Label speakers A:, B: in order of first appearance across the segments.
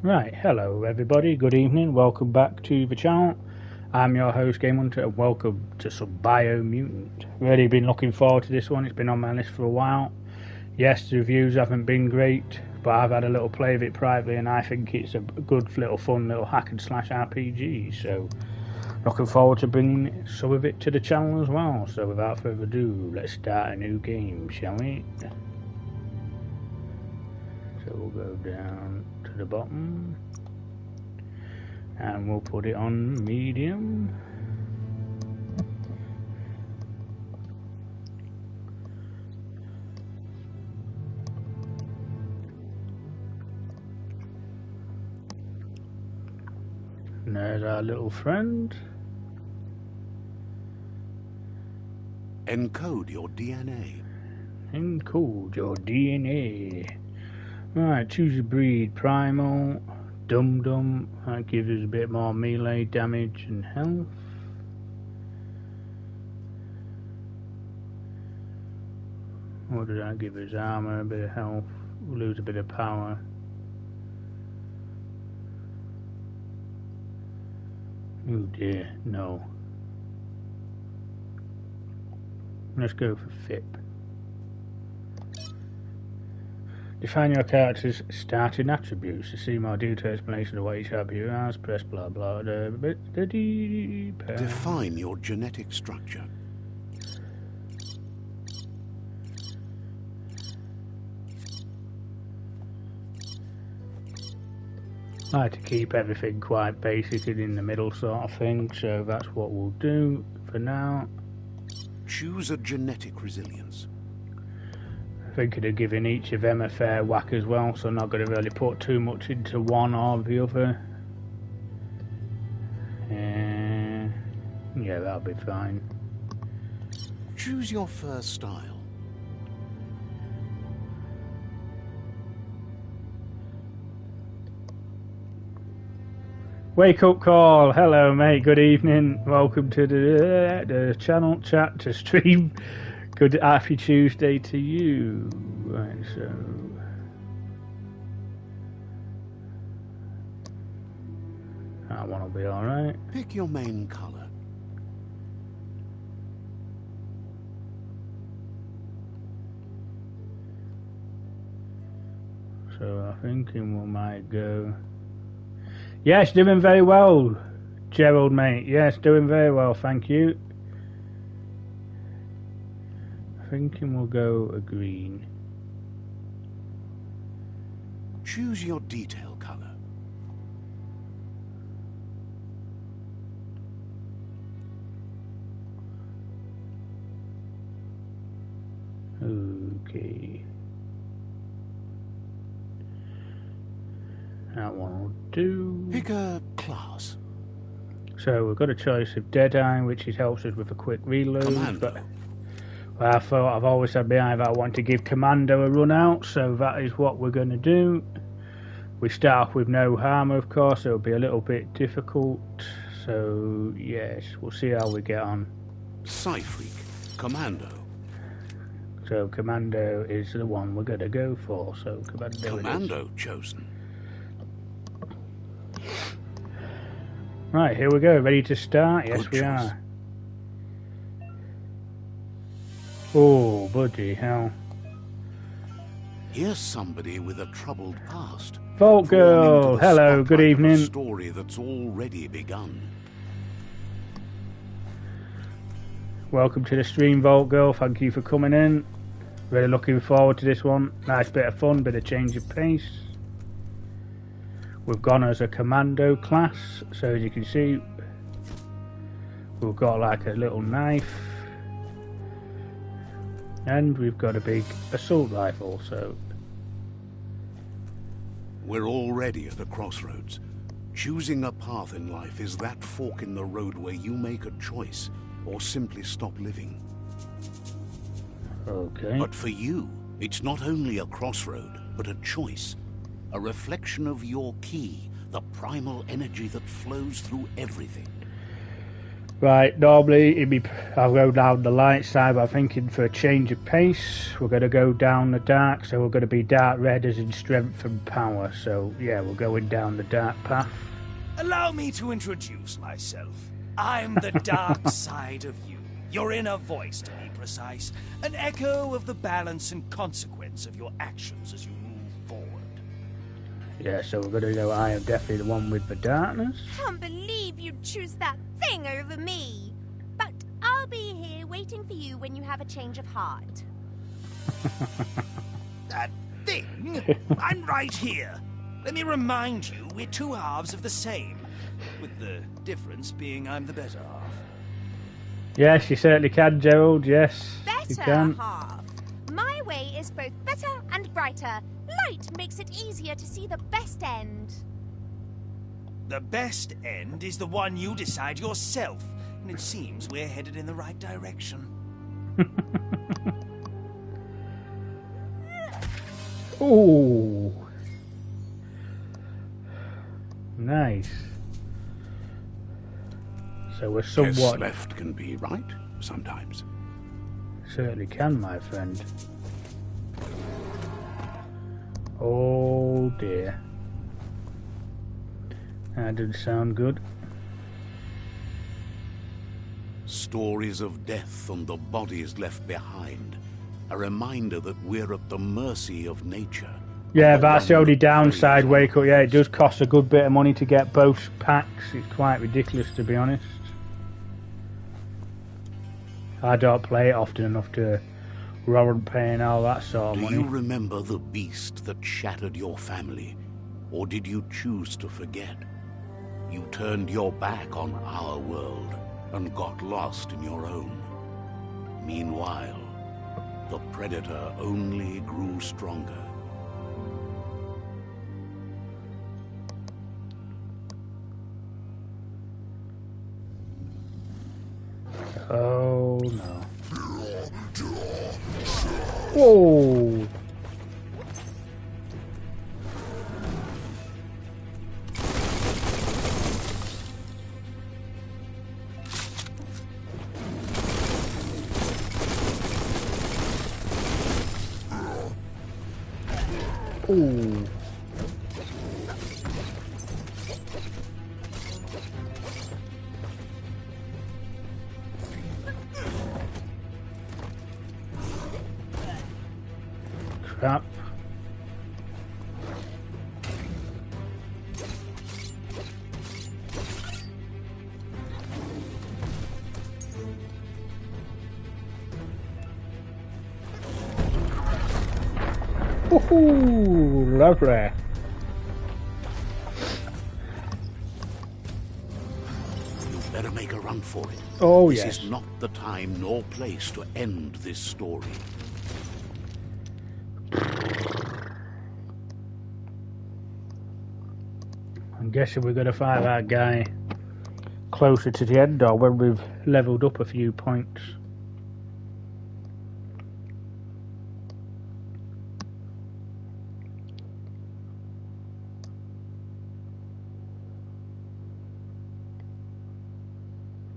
A: Right, hello everybody, good evening, welcome back to the channel. I'm your host Game Hunter and welcome to some Biomutant. Really been looking forward to this one, it's been on my list for a while. Yes, the reviews haven't been great, but I've had a little play of it privately and I think it's a good little fun little hack and slash RPG, so looking forward to bringing some of it to the channel as well. So without further ado, let's start a new game, shall we? So we'll go down to the bottom and we'll put it on medium. And there's our little friend.
B: Encode your DNA.
A: Encode your DNA. Right, choose a breed. Primal, Dum-Dum. That gives us a bit more melee damage and health. What does that give us? Armor, a bit of health. We'll lose a bit of power. Oh dear, no. Let's go for FIP. Define your character's starting attributes. To see more detailed explanation of what each attribute has, press blah blah.
B: Define your genetic structure.
A: I like to keep everything quite basic and in the middle sort of thing, so that's what we'll do for now.
B: Choose a genetic resilience.
A: Thinking of giving each of them a fair whack as well, so I'm not going to really put too much into one or the other. Yeah, that'll be fine.
B: Choose your first style.
A: Wake up call. Hello mate, good evening. Welcome to the channel chat to stream. Good happy Tuesday to you. Right, so that one will be alright.
B: Pick your main color.
A: So I'm thinking we might go. Yes, doing very well, Gerald mate. Yes, doing very well, thank you. Thinking we'll go a green.
B: Choose your detail color.
A: Okay. That one will do.
B: Pick a class.
A: So we've got a choice of Deadeye, which helps us with a quick reload.
B: Commando.
A: But well, I thought I've always had behind that I want to give Commando a run out, so that is what we're going to do. We start off with no armor, of course, so it'll be a little bit difficult. So yes, we'll see how we get on.
B: Psyfreak. Commando.
A: So Commando is the one we're going to go for. So
B: Commando chosen.
A: Right, here we go. Ready to start? Yes,
B: Good
A: we
B: choice.
A: are. Oh, bloody hell.
B: Here's somebody with a troubled past.
A: Vault
B: Drawn into
A: Girl,
B: the
A: hello, good
B: spotlight of a
A: evening.
B: story that's already begun.
A: Welcome to the stream, Vault Girl. Thank you for coming in. Really looking forward to this one. Nice bit of fun, bit of change of pace. We've gone as a commando class, so as you can see, we've got like a little knife, and we've got a big assault rifle. So
B: We're already at a crossroads. Choosing a path in life is that fork in the road where you make a choice or simply stop living.
A: okay.
B: But for you, it's not only a crossroad, but a choice. A reflection of your key, the primal energy that flows through everything.
A: Right, normally I'll go down the light side, but I'm thinking for a change of pace, we're going to go down the dark, so we're going to be dark red as in strength and power. So yeah, we're going down the dark path.
C: Allow me to introduce myself. I'm the dark side of you. Your inner voice, to be precise. An echo of the balance and consequence of your actions as you move forward.
A: Yeah, so we're going to go, I am definitely the one with the darkness.
D: Can't believe you'd choose that thing over me. But I'll be here waiting for you when you have a change of heart.
C: That thing? I'm right here. Let me remind you, we're two halves of the same. With the difference being I'm the better half.
A: Yes, you certainly can, Gerald, yes. You
D: Better
A: can.
D: half. My way is both better and brighter. Light makes it easier to see the best end.
C: The best end is the one you decide yourself. And it seems we're headed in the right direction.
A: Ooh. Nice. So we're
B: Guess
A: somewhat...
B: left can be right sometimes.
A: Certainly can, my friend. Oh dear. That didn't sound good.
B: Stories of death and the bodies left behind. A reminder that we're at the mercy of nature.
A: Yeah, that's the only downside, Wake Up. Yeah, it does cost a good bit of money to get both packs. It's quite ridiculous, to be honest. I don't play it often enough to warrant paying all that sort of money.
B: Do you remember the beast that shattered your family? Or did you choose to forget? You turned your back on our world and got lost in your own. Meanwhile, the Predator only grew stronger.
A: Oh no. Whoa! Ooh. Crap. Woohoo! Lovely.
B: You better make a run for it.
A: Oh,
B: this
A: yes.
B: is not the time nor place to end this story.
A: I'm guessing we're going to fight that guy closer to the end, or when we've leveled up a few points.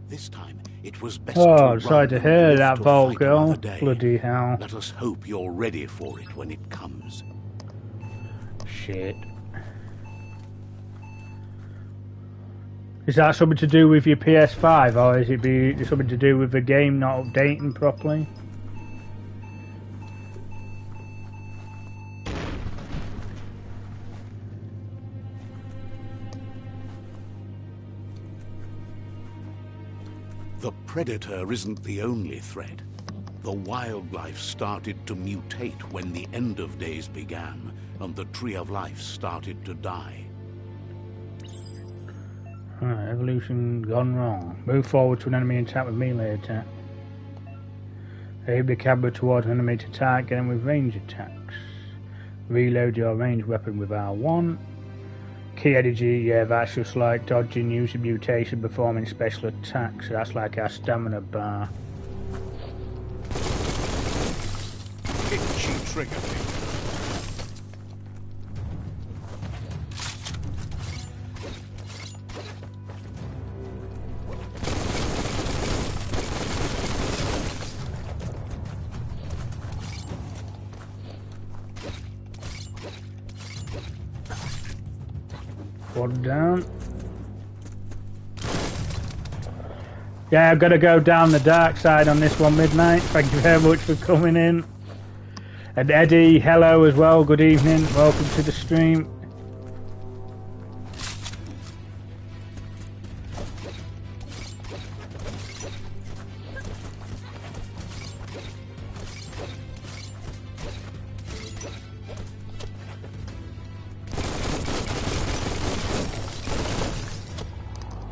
B: This time, it was best
A: Oh,
B: to
A: I'm sorry
B: run
A: to
B: and
A: hear
B: live
A: that,
B: to
A: Vault
B: fight
A: Girl.
B: another day.
A: Bloody hell.
B: Let us hope you're ready for it when it comes.
A: Shit. Is that something to do with your PS5, or is it something to do with the game not updating properly?
B: The Predator isn't the only threat. The wildlife started to mutate when the end of days began, and the Tree of Life started to die.
A: Evolution gone wrong. Move forward to an enemy and attack with melee attack. Aim the camera towards an enemy to attack, get them with range attacks. Reload your ranged weapon with R1. Key energy, yeah, that's just like dodging, using mutation, performing special attacks. So that's like our stamina bar.
B: Itchy trigger finger.
A: One down. Yeah, I've got to go down the dark side on this one, Midnight. Thank you very much for coming in. And Eddie, hello as well. Good evening. Welcome to the stream.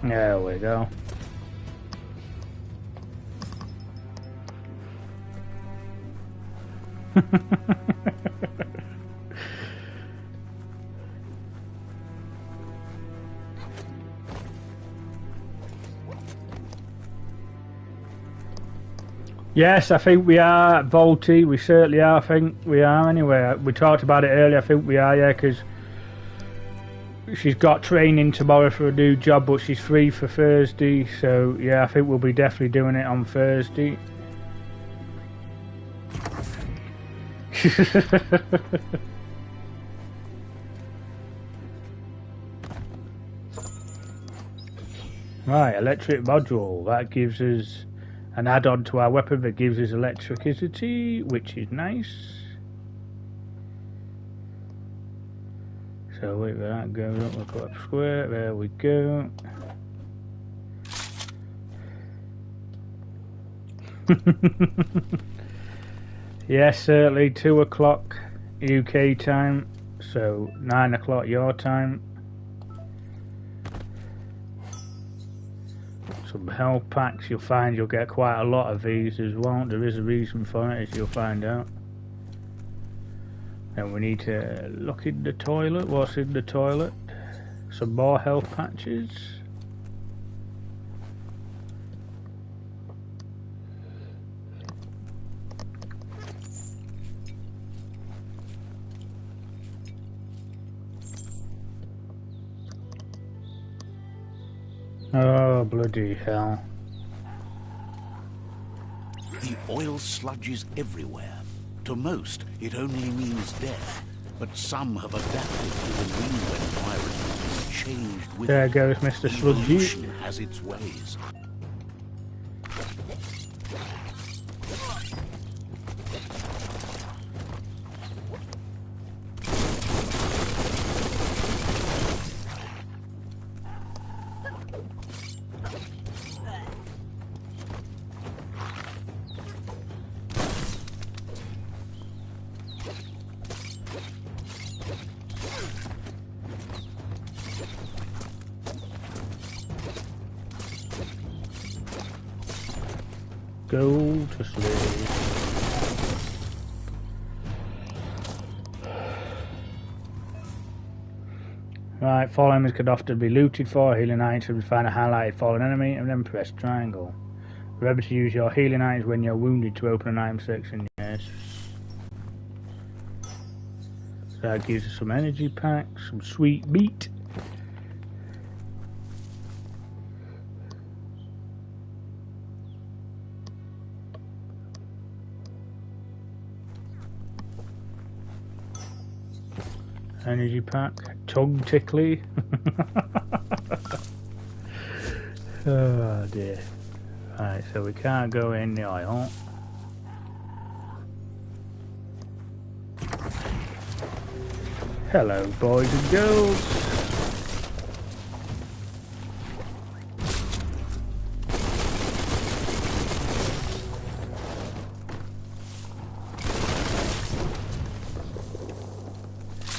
A: There we go. Yes, I think we are, Volty. We certainly are. I think we are anyway. We talked about it earlier. I think we are, yeah, because she's got training tomorrow for a new job, but she's free for Thursday. So, yeah, I think we'll be definitely doing it on Thursday. Right, electric module. That gives us an add-on to our weapon that gives us electricity, which is nice. So wait, that goes up, we'll go up square, there we go. Yes, certainly 2 o'clock UK time, so 9 o'clock your time. Some health packs, you'll find you'll get quite a lot of these as well. There is a reason for it, as you'll find out. And we need to look in the toilet. What's in the toilet? Some more health patches. Oh, bloody hell.
B: The oil sludges everywhere. To most, it only means death. But some have adapted to the new environment, changed with
A: There
B: it.
A: goes Mr. Sludgy.
B: Evolution has its ways.
A: Go to sleep. Right, fallen enemies could often be looted for. Healing items, find a highlighted fallen enemy and then press triangle. Remember to use your healing items when you're wounded to open an item section. Yes. So that gives us some energy packs, some sweet meat. Energy pack, tongue tickly. Oh dear. Right, so we can't go in the oil. Hello, boys and girls.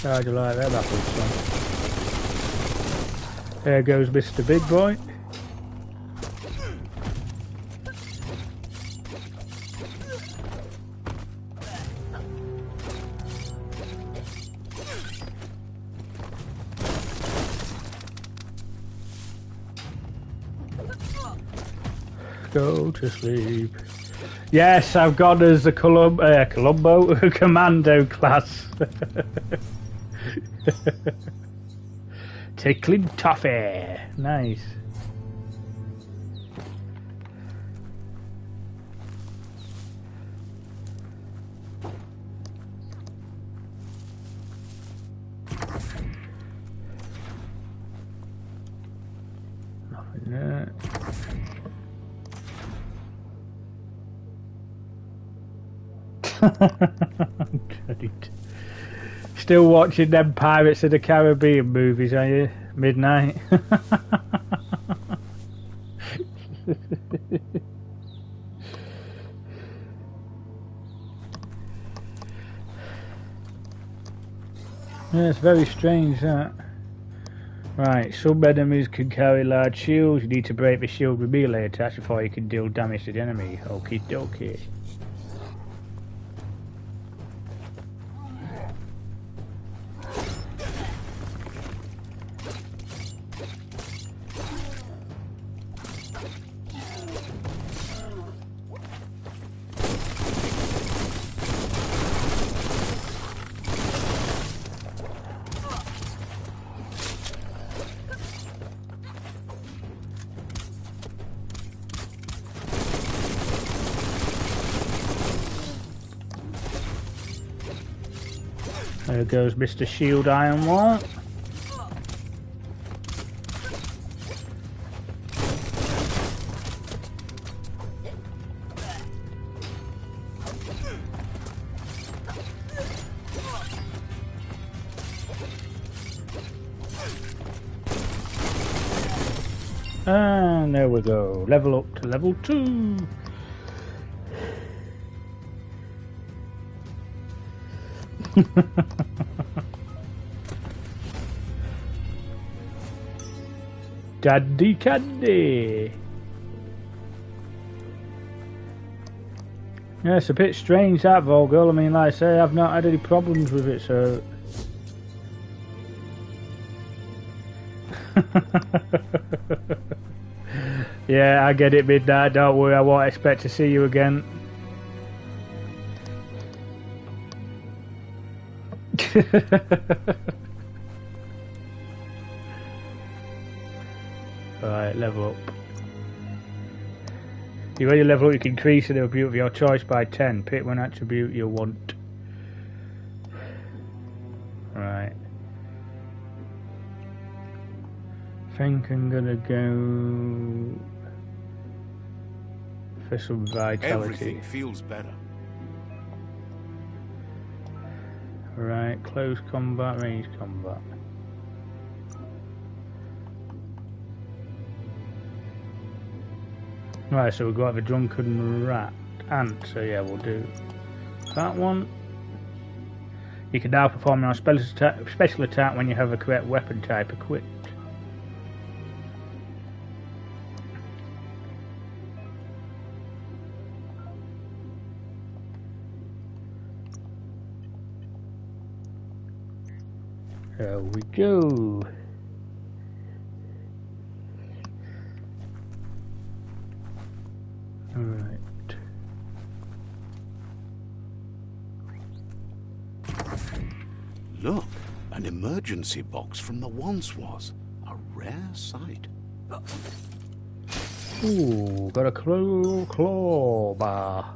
A: How'd you like that apple son? There goes Mr. Big Boy. Go to sleep. Yes, I've got as a Columbo Commando class. Tickling toffee. Nice. Yeah. Great. Still watching them Pirates of the Caribbean movies, are you? Midnight. Yeah, it's very strange that. Right, some enemies can carry large shields. You need to break the shield with melee attacks before you can deal damage to the enemy. Okie dokie. There goes Mr. Shield Iron Wall. And there we go. Level up to level 2. Daddy candy. Yeah, it's a bit strange that Volgirl. I mean, like I say, I've not had any problems with it, so. Yeah, I get it, Midnight. Don't worry, I won't expect to see you again. Alright, level up. You when you level up, you can increase the attribute of your choice by 10. Pick one attribute you want. Right. I think I'm gonna go for some vitality.
B: Everything feels better.
A: Right, close combat, range combat. Right, so we've got the drunken rat ant, so yeah, we'll do that one. You can now perform your special attack when you have the correct weapon type equipped. There we go. Alright.
B: Look, an emergency box from the once was. A rare sight.
A: Ooh, got a claw bar.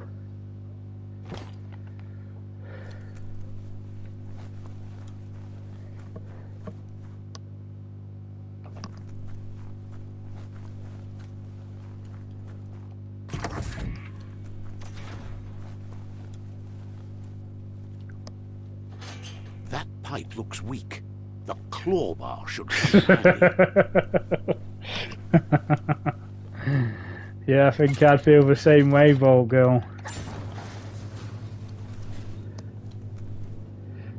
B: That pipe looks weak. The claw bar should come handy.
A: Yeah, I think I'd feel the same way, Volgirl.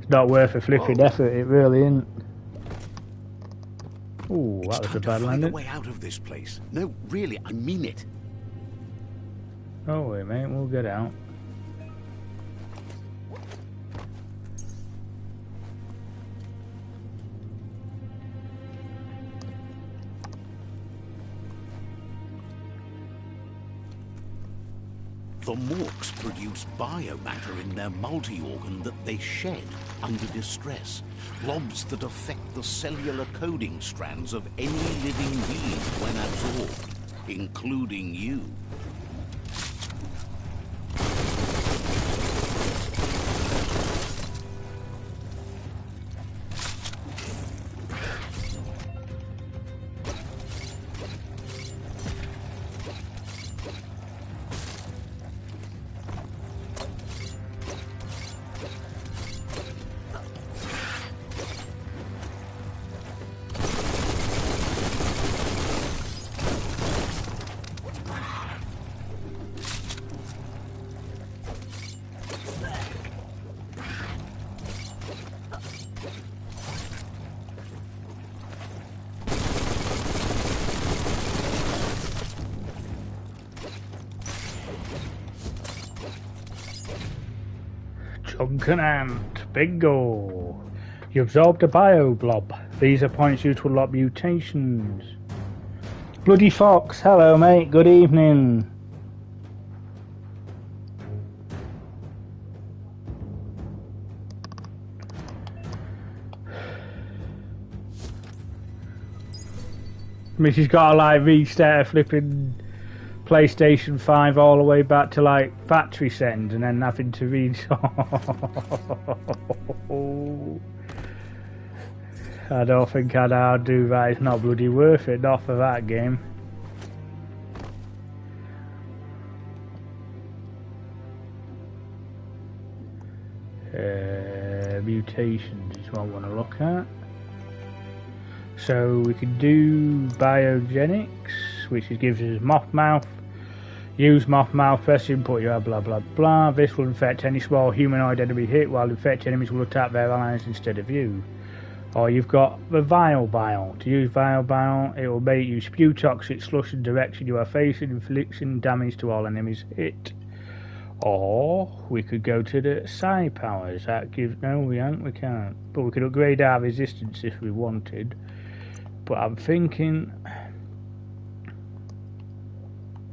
A: It's not worth a flipping effort, it really isn't. Ooh, that was a bad landing.
B: Find a way out of this place. No, really, I mean it.
A: Oh wait, mate, we'll get out.
B: The Morks produce biomatter in their multi-organ that they shed under distress. Blobs that affect the cellular coding strands of any living being when absorbed, including you.
A: Sunken Ant. Bingo. You absorbed a bio blob. These are points used to unlock mutations. Bloody Fox. Hello, mate. Good evening. I mean, she's got to like restart a flipping PlayStation 5 all the way back to like factory settings and then having to read. I don't think I'd do that. It's not bloody worth it, not for that game. Mutations is what I want to look at. So we can do biogenics, which gives us moth mouth. Use moth mouth, press input, you have blah blah blah. This will infect any small humanoid enemy hit, while infected enemies will attack their allies instead of you. Or you've got the Vile Bile. To use Vile Bile, it will make you spew toxic slush in the direction you are facing, inflicting damage to all enemies hit. Or we could go to the Psi powers. That gives we can't. But we could upgrade our resistance if we wanted. But I'm thinking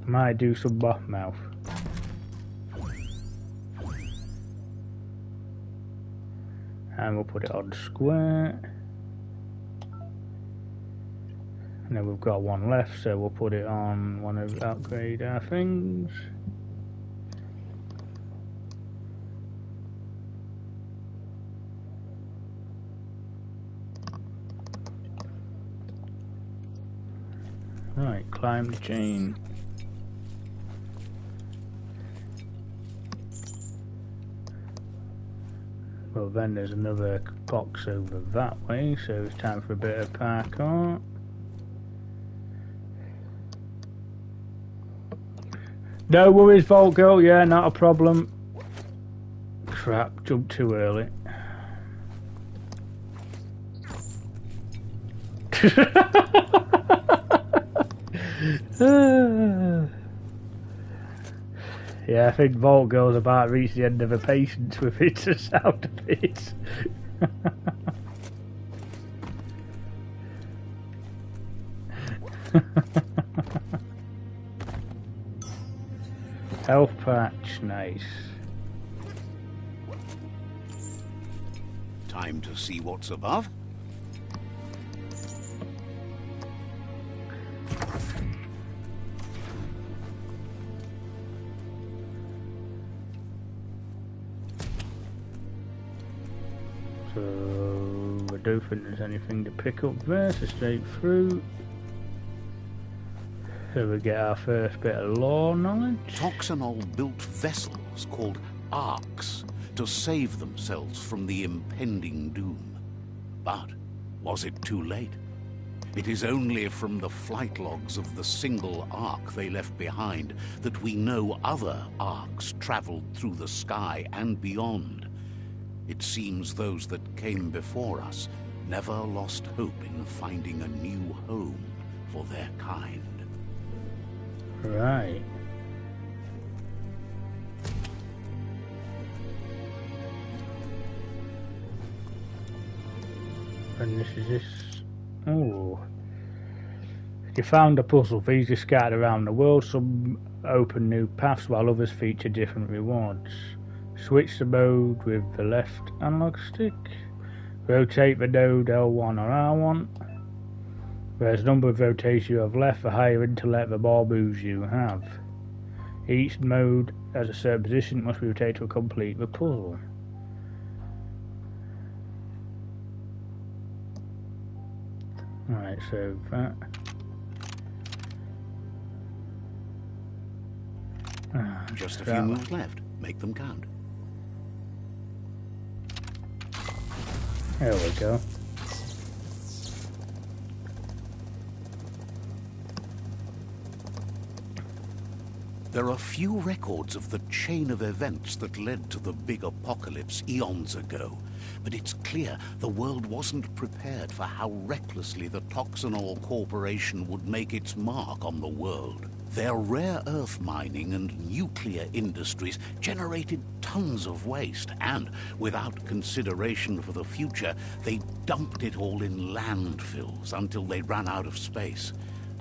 A: I might do some moth mouth. And we'll put it on square. And then we've got one left, so we'll put it on one of upgrade our things. Right, climb the chain. Well, then there's another box over that way, so it's time for a bit of parkour. No worries, Vault Girl, yeah, not a problem. Crap, jumped too early. Yeah, I think Vault Girl's about to reach the end of her patience with it, the sound of it. Health patch, nice.
B: Time to see what's above.
A: So I don't think there's anything to pick up there, so straight through. So we get our first bit of lore knowledge.
B: Toxanol built vessels called arks to save themselves from the impending doom. But was it too late? It is only from the flight logs of the single ark they left behind that we know other arks traveled through the sky and beyond. It seems those that came before us never lost hope in finding a new home for their kind.
A: Right. And this is this. Oh. You found a puzzle. These are scattered around the world. Some open new paths while others feature different rewards. Switch the mode with the left analog stick. Rotate the node L1 or R1. There's a number of rotations you have left, the higher intellect, the more moves you have. Each mode has a certain position, it must be rotated to complete the puzzle. Alright, so that.
B: Just a few moves left. Make them count.
A: There we go.
B: There are few records of the chain of events that led to the big apocalypse eons ago, but it's clear the world wasn't prepared for how recklessly the Toxanol Corporation would make its mark on the world. Their rare earth mining and nuclear industries generated tons of waste, and without consideration for the future, they dumped it all in landfills until they ran out of space.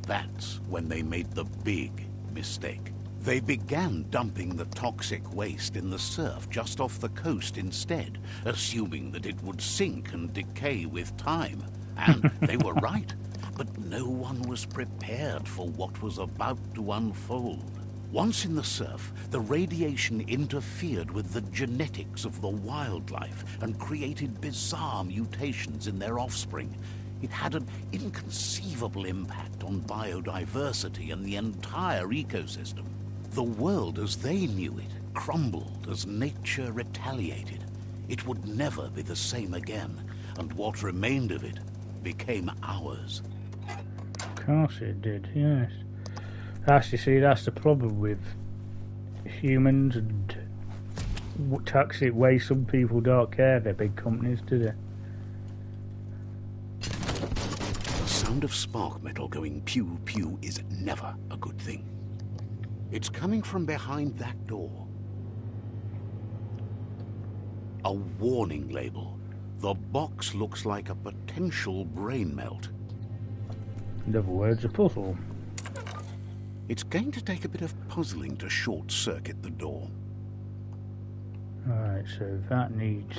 B: That's when they made the big mistake. They began dumping the toxic waste in the surf just off the coast instead, assuming that it would sink and decay with time. And they were right. But no one was prepared for what was about to unfold. Once in the surf, the radiation interfered with the genetics of the wildlife and created bizarre mutations in their offspring. It had an inconceivable impact on biodiversity and the entire ecosystem. The world as they knew it crumbled as nature retaliated. It would never be the same again, and what remained of it became ours.
A: Of course it did, yes. As you see, that's the problem with humans and toxic waste. Some people don't care, they're big companies, do they?
B: The sound of spark metal going pew pew is never a good thing. It's coming from behind that door. A warning label. The box looks like a potential brain melt.
A: In other words, a puzzle.
B: It's going to take a bit of puzzling to short-circuit the door.
A: Alright, so that needs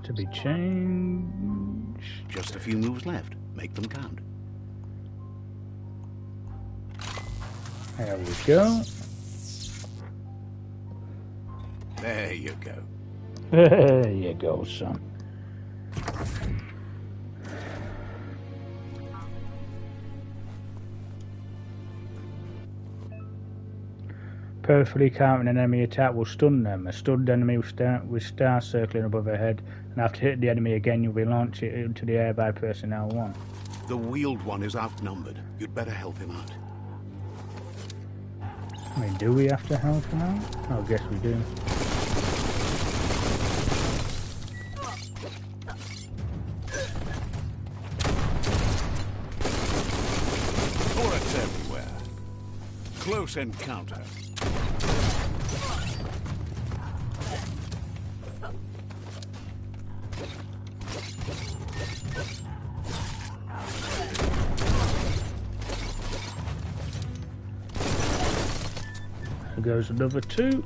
A: to be changed.
B: Just a few moves left. Make them count.
A: There we go.
B: There you go.
A: There you go, son. Perfectly countering an enemy attack will stun them. A stunned enemy with stars circling above their head, and after hitting the enemy again, you'll be launched into the air by personnel 1.
B: The wheeled one is outnumbered. You'd better help him out.
A: I mean, do we have to help him out? I guess we do.
B: Bullets everywhere. Close encounter.
A: There goes another 2.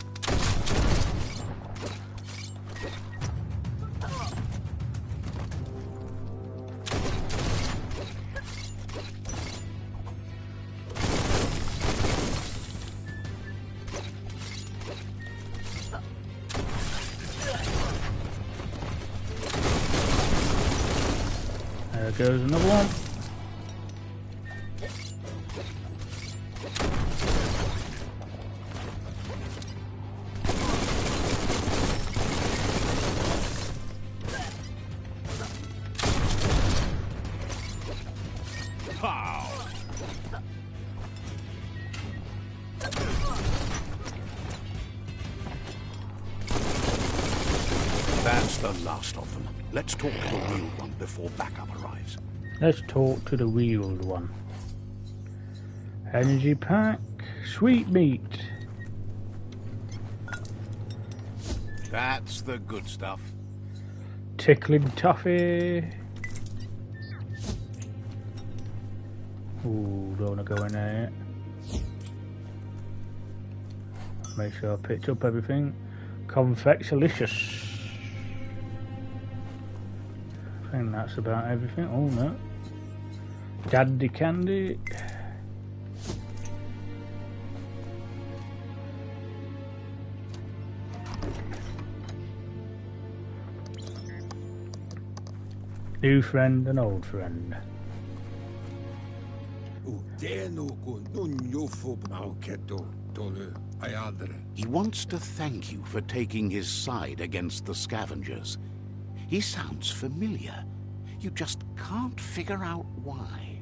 A: There goes another one.
B: That's the last of them. Let's talk to the wheeled one before backup arrives.
A: Let's talk to the wheeled one. Energy pack, sweet meat.
B: That's the good stuff.
A: Tickling toffee. Ooh, don't want to go in there yet. Make sure I picked up everything. Confectulicious. I think that's about everything. Oh no. Daddy candy. New friend and old friend.
B: He wants to thank you for taking his side against the scavengers. He sounds familiar. You just can't figure out why.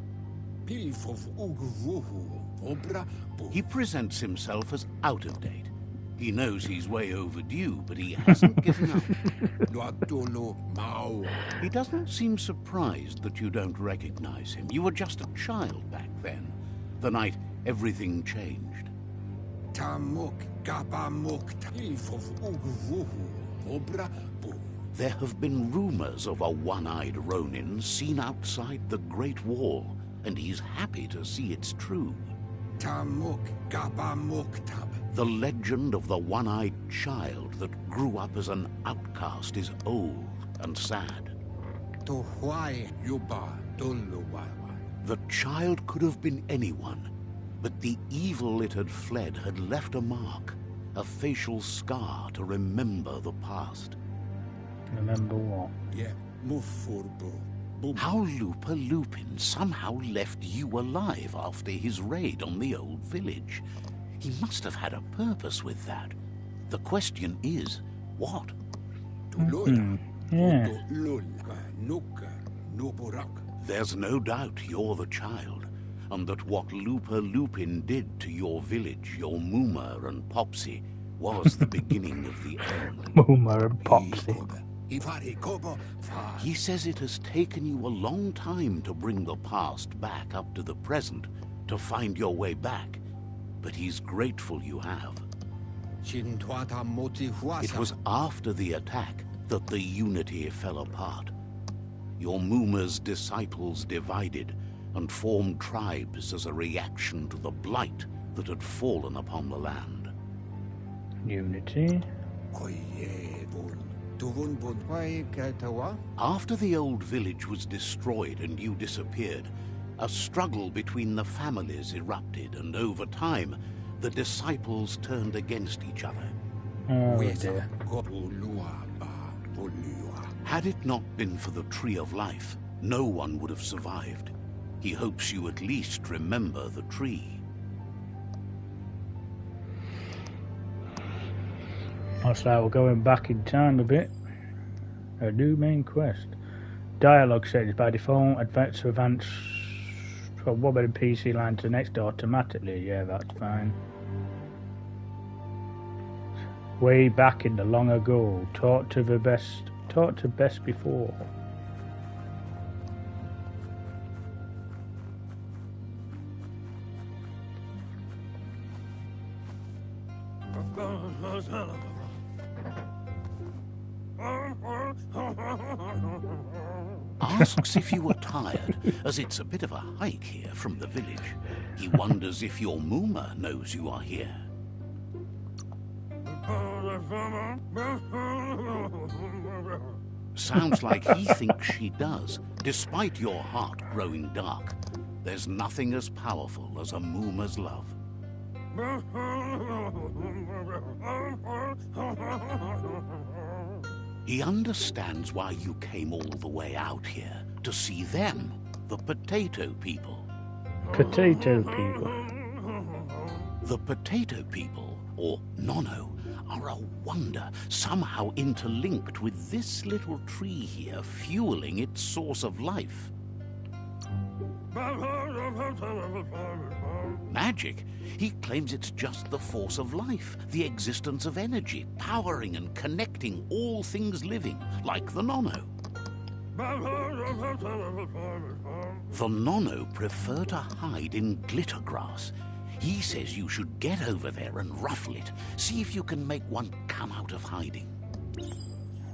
B: He presents himself as out of date. He knows he's way overdue, but he hasn't given up. He doesn't seem surprised that you don't recognize him. You were just a child back then, the night everything changed. There have been rumors of a one-eyed Ronin seen outside the Great Wall, and he's happy to see it's true. The legend of the one-eyed child that grew up as an outcast is old and sad. The child could have been anyone, but the evil it had fled had left a mark, a facial scar to remember the past.
A: Remember what?
B: How Lupa Lupin somehow left you alive after his raid on the old village. He must have had a purpose with that. The question is, what?
A: Yeah.
B: There's no doubt you're the child, and that what Lupa Lupin did to your village, your Muma and Popsy, was the beginning of the end.
A: Muma and Popsy.
B: He says it has taken you a long time to bring the past back up to the present, to find your way back, but he's grateful you have. It was after the attack that the unity fell apart. Your Muma's disciples divided and formed tribes as a reaction to the blight that had fallen upon the land.
A: Unity.
B: After the old village was destroyed and you disappeared, a struggle between the families erupted, and over time, the disciples turned against each other.
A: Oh dear.
B: Had it not been for the Tree of Life, no one would have survived. He hopes you at least remember the tree.
A: Looks like we're going back in time a bit. A new main quest. Dialogue settings by default. Advance from one and PC line to the next automatically. Yeah, that's fine. Way back in the long ago. Taught to best before.
B: Asks if you were tired, as it's a bit of a hike here from the village. He wonders if your Muma knows you are here. Sounds like he thinks she does, despite your heart growing dark. There's nothing as powerful as a Muma's love. He understands why you came all the way out here, to see them, the potato people.
A: Potato people.
B: The potato people, or Nono, are a wonder, somehow interlinked with this little tree here, fueling its source of life. Magic? He claims it's just the force of life, the existence of energy, powering and connecting all things living, like the Nono. The Nono prefer to hide in glitter grass. He says you should get over there and ruffle it. See if you can make one come out of hiding.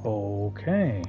A: Okay.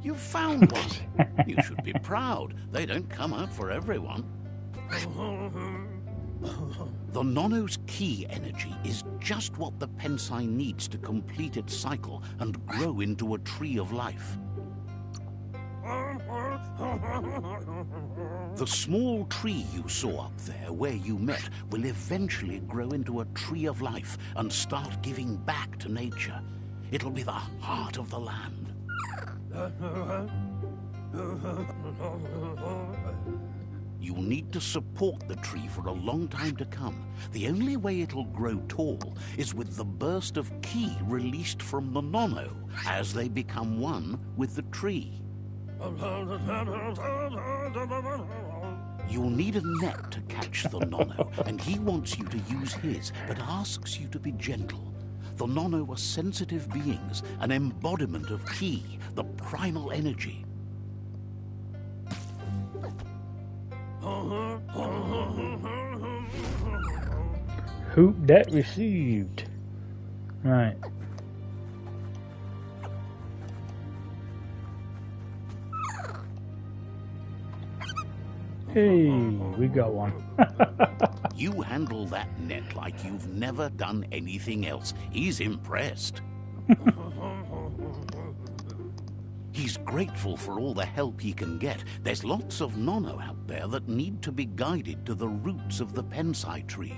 B: You found one. You should be proud. They don't come out for everyone. The Nono's key energy is just what the Pensai needs to complete its cycle and grow into a tree of life. The small tree you saw up there where you met will eventually grow into a tree of life and start giving back to nature. It'll be the heart of the land. You'll need to support the tree for a long time to come. The only way it'll grow tall is with the burst of ki released from the nono as they become one with the tree. You'll need a net to catch the nono, and he wants you to use his, but asks you to be gentle. The nono are sensitive beings, an embodiment of ki, the primal energy.
A: Hoop debt received. Right. Hey, we got one.
B: You handle that net like you've never done anything else. He's impressed. He's grateful for all the help he can get. There's lots of nono out there that need to be guided to the roots of the pensai tree.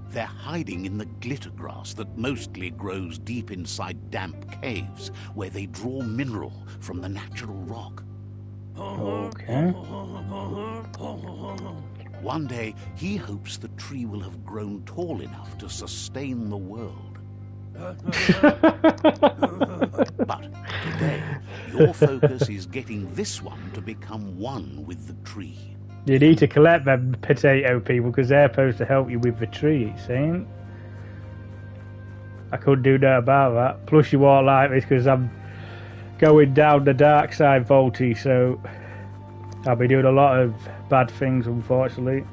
B: They're hiding in the glitter grass that mostly grows deep inside damp caves, where they draw mineral from the natural rock.
A: Okay.
B: One day, he hopes the tree will have grown tall enough to sustain the world. But today, your focus is getting this one to become one with the tree.
A: You need to collect them potato people because they're supposed to help you with the tree, it's saying. I couldn't do that about that. Plus you won't like this because I'm going down the dark side, Volty, so I'll be doing a lot of bad things, unfortunately.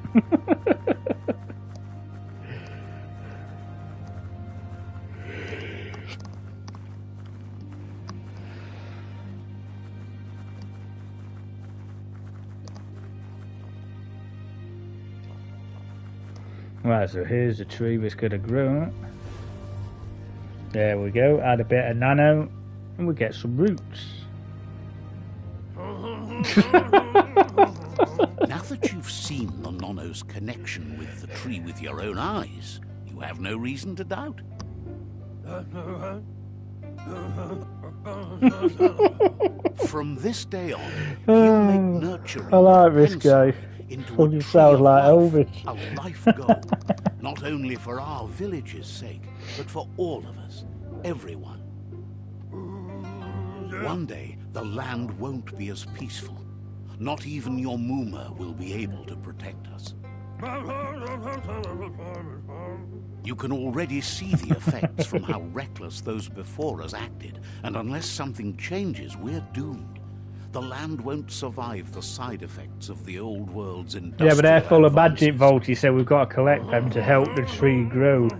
A: Right, so here's the tree that's going to grow. There we go, add a bit of nano, and we get some roots.
B: Now that you've seen the nono's connection with the tree with your own eyes, you have no reason to doubt. From this day on, he'll make nurturing
A: I like this guy.
B: into a
A: Fucking
B: tree
A: sounds
B: of
A: like
B: life,
A: Elvis.
B: a life goal, not only for our village's sake, but for all of us, everyone. One day, the land won't be as peaceful. Not even your Muma will be able to protect us. You can already see the effects from how reckless those before us acted, and unless something changes, we're doomed. The land won't survive the side effects of the old world's industrial
A: Yeah, but they're full of magic,
B: advances.
A: Volty, so we've got to collect them to help the tree grow.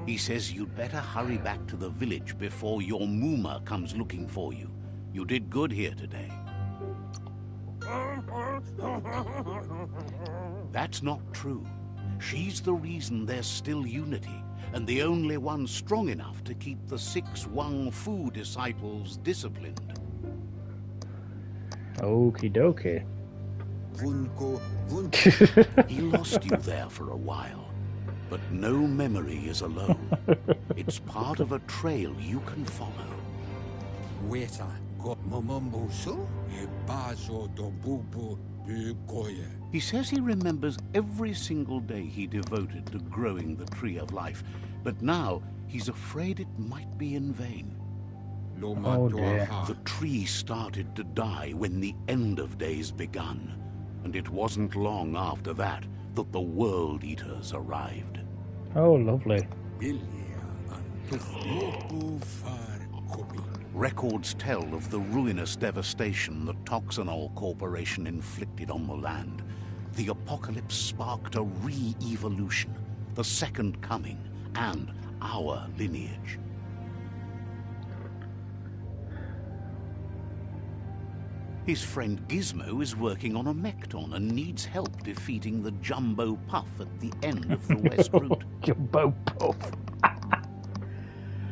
B: He says you'd better hurry back to the village before your Muma comes looking for you. You did good here today. That's not true. She's the reason there's still unity, and the only one strong enough to keep the 6 Wang Fu disciples disciplined.
A: Okie dokie.
B: He lost you there for a while, but no memory is alone. It's part of a trail you can follow. He says he remembers every single day he devoted to growing the tree of life, but now he's afraid it might be in vain.
A: Oh dear.
B: The tree started to die when the end of days begun, and it wasn't long after that that the World Eaters arrived.
A: Oh, lovely.
B: Records tell of the ruinous devastation the Toxanol Corporation inflicted on the land. The apocalypse sparked a re-evolution, the second coming, and our lineage. His friend Gizmo is working on a Mekton and needs help defeating the Jumbo Puff at the end of the West Route.
A: Jumbo Puff.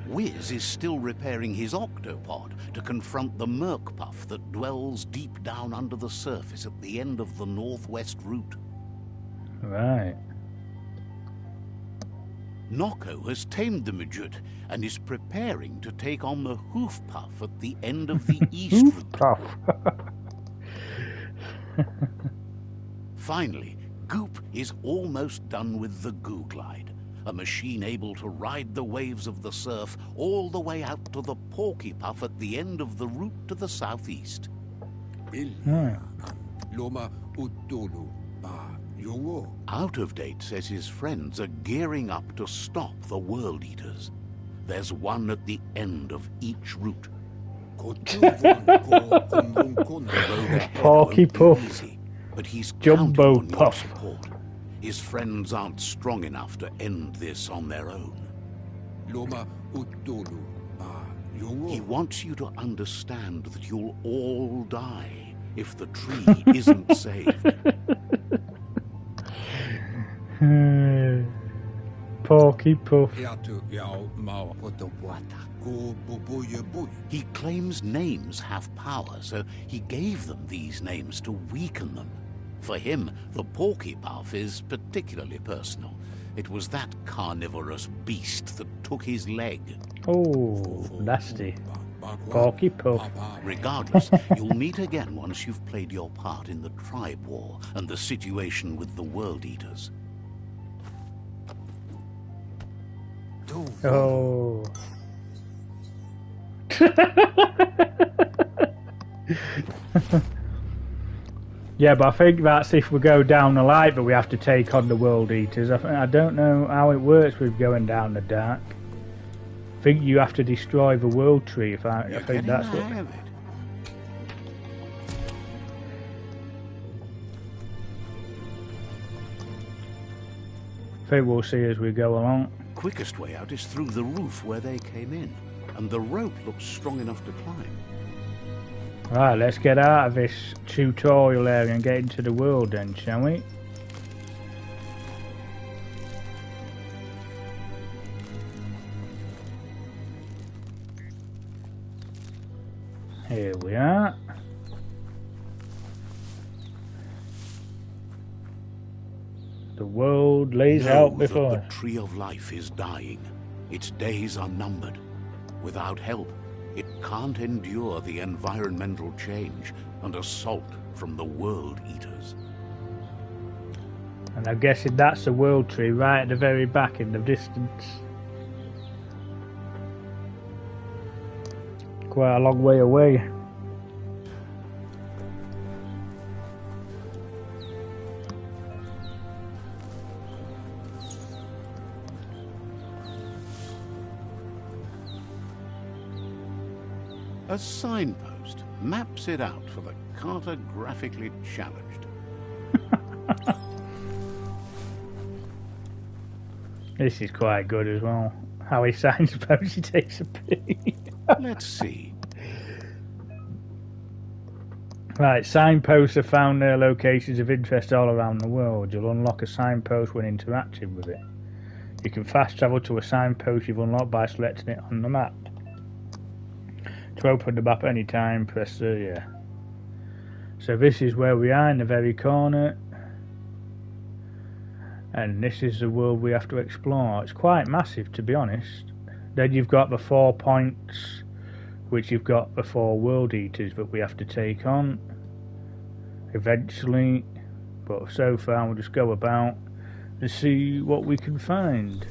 B: Wiz is still repairing his octopod to confront the Murkpuff that dwells deep down under the surface at the end of the northwest route.
A: Right.
B: Nocco has tamed the midget and is preparing to take on the Hoofpuff at the end of the east route.
A: Puff.
B: Finally, Goop is almost done with the Goo Glide, a machine able to ride the waves of the surf all the way out to the Porkypuff at the end of the route to the southeast. Out of Date says his friends are gearing up to stop the World Eaters. There's one at the end of each route.
A: Porkypuff.
B: But he's
A: Jumbo
B: counting on your
A: Puff.
B: support. His friends aren't strong enough to end this on their own. He wants you to understand that you'll all die if the tree isn't saved.
A: Porkypuff.
B: He claims names have power, so he gave them these names to weaken them. For him, the Porkypuff is particularly personal. It was that carnivorous beast that took his leg.
A: Oh, nasty. Porkypuff.
B: Regardless, you'll meet again once you've played your part in the tribe war and the situation with the World Eaters.
A: Oh. Yeah, but I think that's if we go down the light, but we have to take on the World Eaters. I don't know how it works with going down the dark. I think you have to destroy the World Tree. I think that's what.
B: Hang of it.
A: I think we'll see as we go along.
B: Quickest way out is through the roof where they came in, and the rope looks strong enough to climb.
A: Right, let's get out of this tutorial area and get into the world then, shall we? Here we are. The world lays out before
B: The Tree of Life is dying. Its days are numbered. Without help, it can't endure the environmental change and assault from the World Eaters.
A: And I'm guessing that's the World Tree right at the very back in the distance. Quite a long way away.
B: A signpost maps it out for the cartographically challenged.
A: This is quite good as well. How he signs post, he takes a pee.
B: Let's see.
A: Right, signposts have found their locations of interest all around the world. You'll unlock a signpost when interacting with it. You can fast travel to a signpost you've unlocked by selecting it on the map. To open the map any time, press yeah. So this is where we are in the very corner. And this is the world we have to explore. It's quite massive, to be honest. Then you've got the 4 points, which you've got the 4 World Eaters that we have to take on eventually. But so far we'll just go about and see what we can find.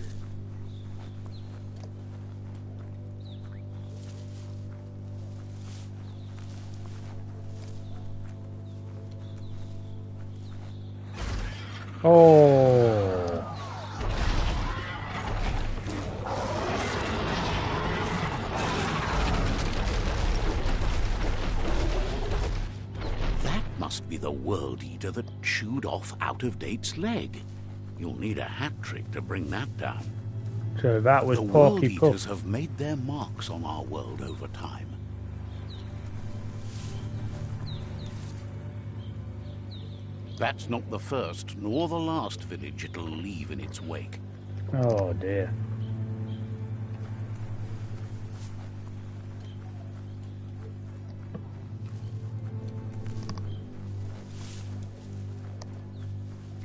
A: Oh.
B: That must be the World Eater that chewed off Out of Date's leg. You'll need a hat trick to bring that down.
A: So that was
B: The World
A: Porky
B: Eaters
A: Puff.
B: have made their marks on our world over time. That's not the first nor the last village it'll leave in its wake.
A: Oh dear.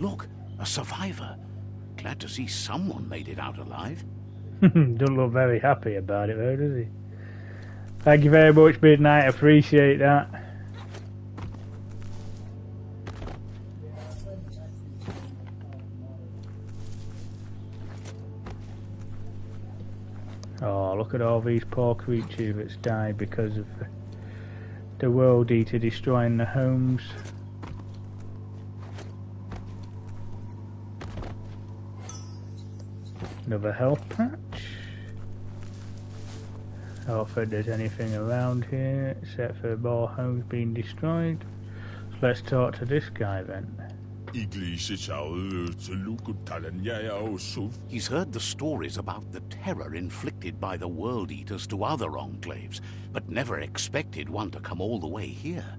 B: Look, a survivor. Glad to see someone made it out alive.
A: Don't look very happy about it though, does he? Thank you very much, Midnight. Appreciate that. Oh, look at all these poor creatures that's died because of the World Eater destroying the homes. Another health patch. I don't think there's anything around here except for more homes being destroyed. So let's talk to this guy then.
B: He's heard the stories about the terror inflicted by the World Eaters to other enclaves, but never expected one to come all the way here.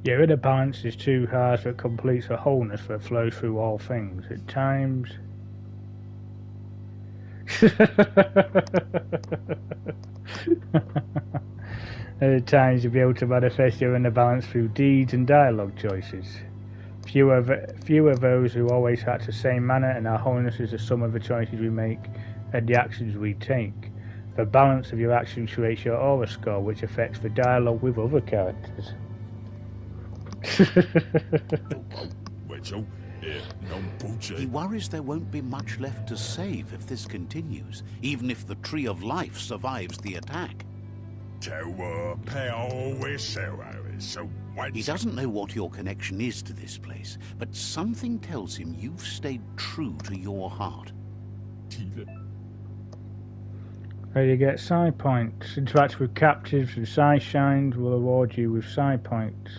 A: Your inner balance is too hard that completes a wholeness that flows through all things. At times... At times you'll be able to manifest your inner balance through deeds and dialogue choices. Few are those who always act the same manner, and our wholeness is the sum of the choices we make and the actions we take. The balance of your actions creates your aura score, which affects the dialogue with other characters.
B: He worries there won't be much left to save if this continues, even if the Tree of Life survives the attack. He doesn't know what your connection is to this place, but something tells him you've stayed true to your heart.
A: There you get psi points. Interact with captives and psi shines will award you with psi points.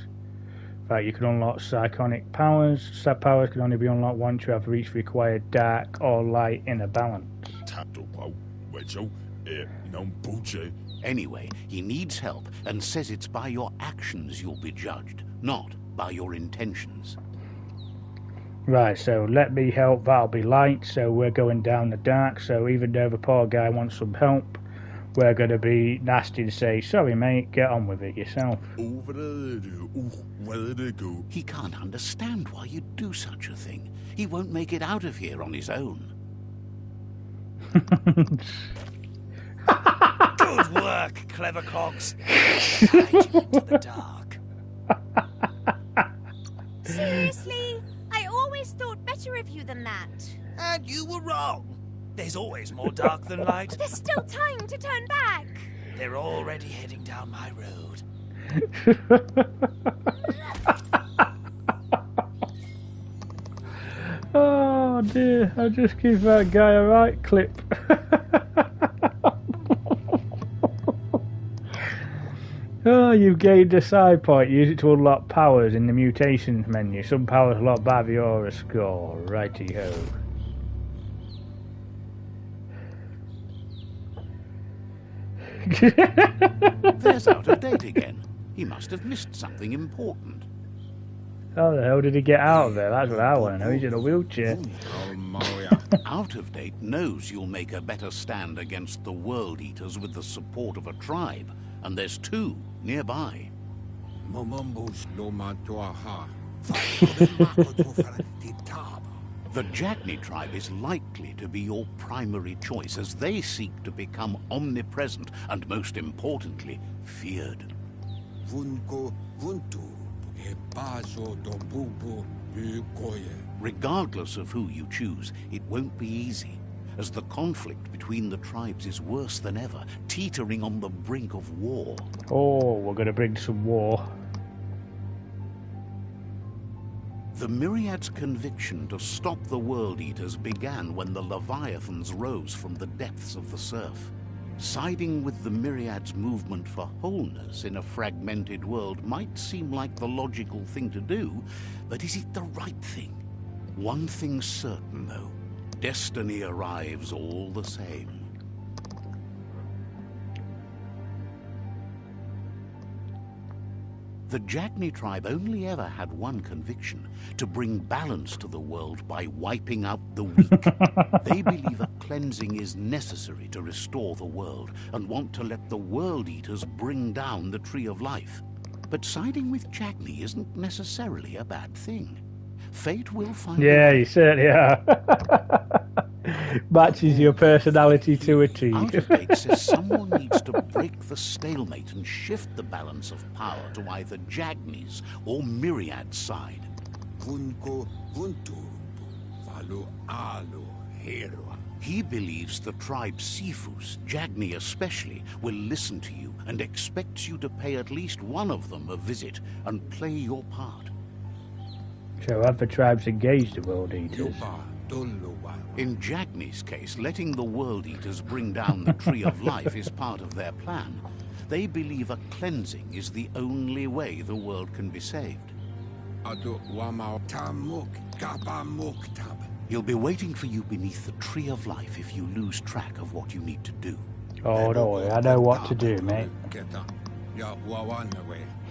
A: In fact, you can unlock psionic powers. Psi powers can only be unlocked once you have reached required dark or light inner balance.
B: Anyway, he needs help and says it's by your actions you'll be judged, not by your intentions.
A: Right, so let me help, that'll be light, so we're going down the dark, so even though the poor guy wants some help, we're going to be nasty and say, sorry mate, get on with it yourself.
B: He can't understand why you'd do such a thing. He won't make it out of here on his own.
C: Good work, clever cogs. Guide you into the dark.
D: Seriously? I always thought better of you than that.
C: And you were wrong. There's always more dark than light.
D: There's still time to turn back.
C: They're already heading down my road.
A: Oh dear, I'll just give that guy a right clip. Oh, you've gained a side point. Use it to unlock powers in the mutations menu. Some powers unlocked by the aura score. Righty-ho.
B: There's out of date again. He must have missed something important.
A: How the hell did he get out of there? That's what I want to know. He's in a wheelchair.
B: Out of date knows you'll make a better stand against the World Eaters with the support of a tribe, and there's two nearby. The Jagni tribe is likely to be your primary choice as they seek to become omnipresent and, most importantly, feared. Regardless of who you choose, it won't be easy, as the conflict between the tribes is worse than ever, teetering on the brink of war.
A: Oh, we're going to bring some war.
B: The Myriad's conviction to stop the World Eaters began when the Leviathans rose from the depths of the surf. Siding with the Myriad's movement for wholeness in a fragmented world might seem like the logical thing to do, but is it the right thing? One thing's certain, though. Destiny arrives all the same. The Jagni tribe only ever had one conviction: to bring balance to the world by wiping out the weak. They believe a cleansing is necessary to restore the world and want to let the World Eaters bring down the Tree of Life. But siding with Jagni isn't necessarily a bad thing. Fate will find
A: Yeah,
B: a way.
A: you certainly are. Matches your personality to a T.
B: Out of Date says someone needs to break the stalemate and shift the balance of power to either Jagni's or Myriad's side. He believes the tribe Sifus, Jagni especially, will listen to you and expects you to pay at least one of them a visit and play your part.
A: So have the tribes engaged the World Eaters?
B: In Jagni's case, letting the World Eaters bring down the Tree of Life is part of their plan. They believe a cleansing is the only way the world can be saved. He'll be waiting for you beneath the Tree of Life if you lose track of what you need to do.
A: Oh, don't worry, I know what to do, mate.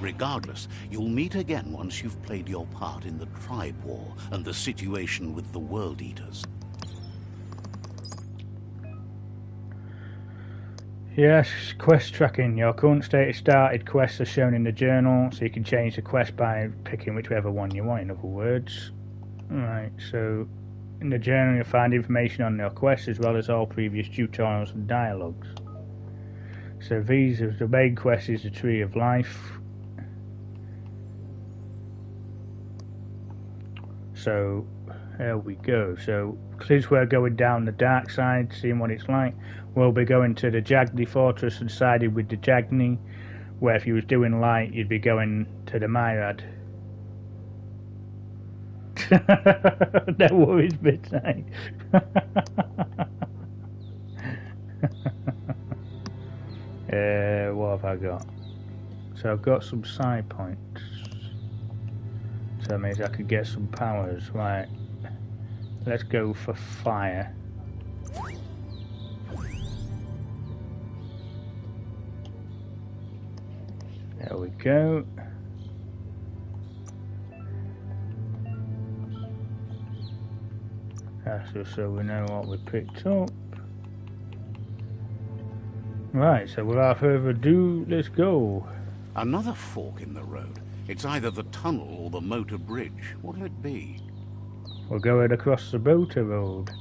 B: Regardless, you'll meet again once you've played your part in the tribe war and the situation with the World Eaters.
A: Yes, quest tracking. Your current status started quests are shown in the journal, so you can change the quest by picking whichever one you want, in other words. Right, so in the journal you'll find information on your quests as well as all previous tutorials and dialogues. So these are the main quest is the Tree of Life. So there we go. So since we're going down the dark side, seeing what it's like, we'll be going to the Jagni fortress and siding with the Jagni, where if you was doing light you'd be going to the Myriad. No worries, midnight. What have I got? So I've got some side points. So that means I could get some powers. Right. Let's go for fire. There we go. That's just so we know what we picked up. Right, so without further ado, let's go.
B: Another fork in the road. It's either the tunnel or the motor bridge. What'll it be?
A: We're going across the motor road.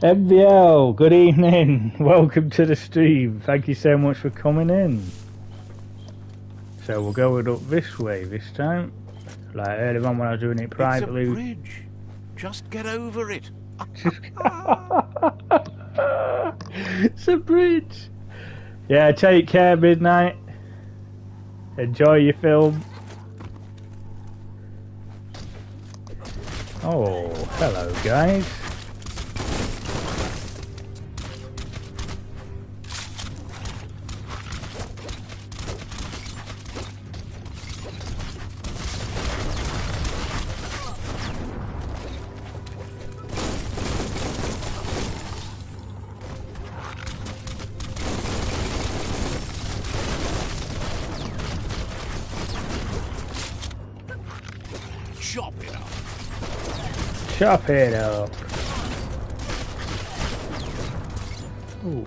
A: MBL, good evening. Welcome to the stream. Thank you so much for coming in. So we're going up this way this time. Like earlier on when I was doing it privately.
B: It's a bridge. Just get over it.
A: It's a bridge. Yeah, take care, Midnight. Enjoy your film. Oh, hello, guys.
B: Chop it up.
A: Chop it up. Ooh.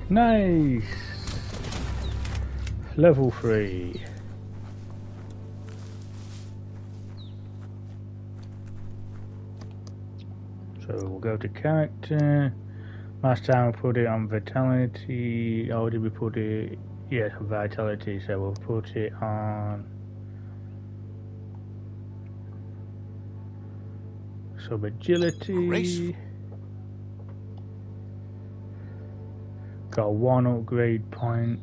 A: Nice. Level 3. So we'll go to character. Last time we put it on vitality. Or did we put it? Yes, vitality. So we'll put it on some agility.
B: Graceful.
A: Got 1 upgrade point.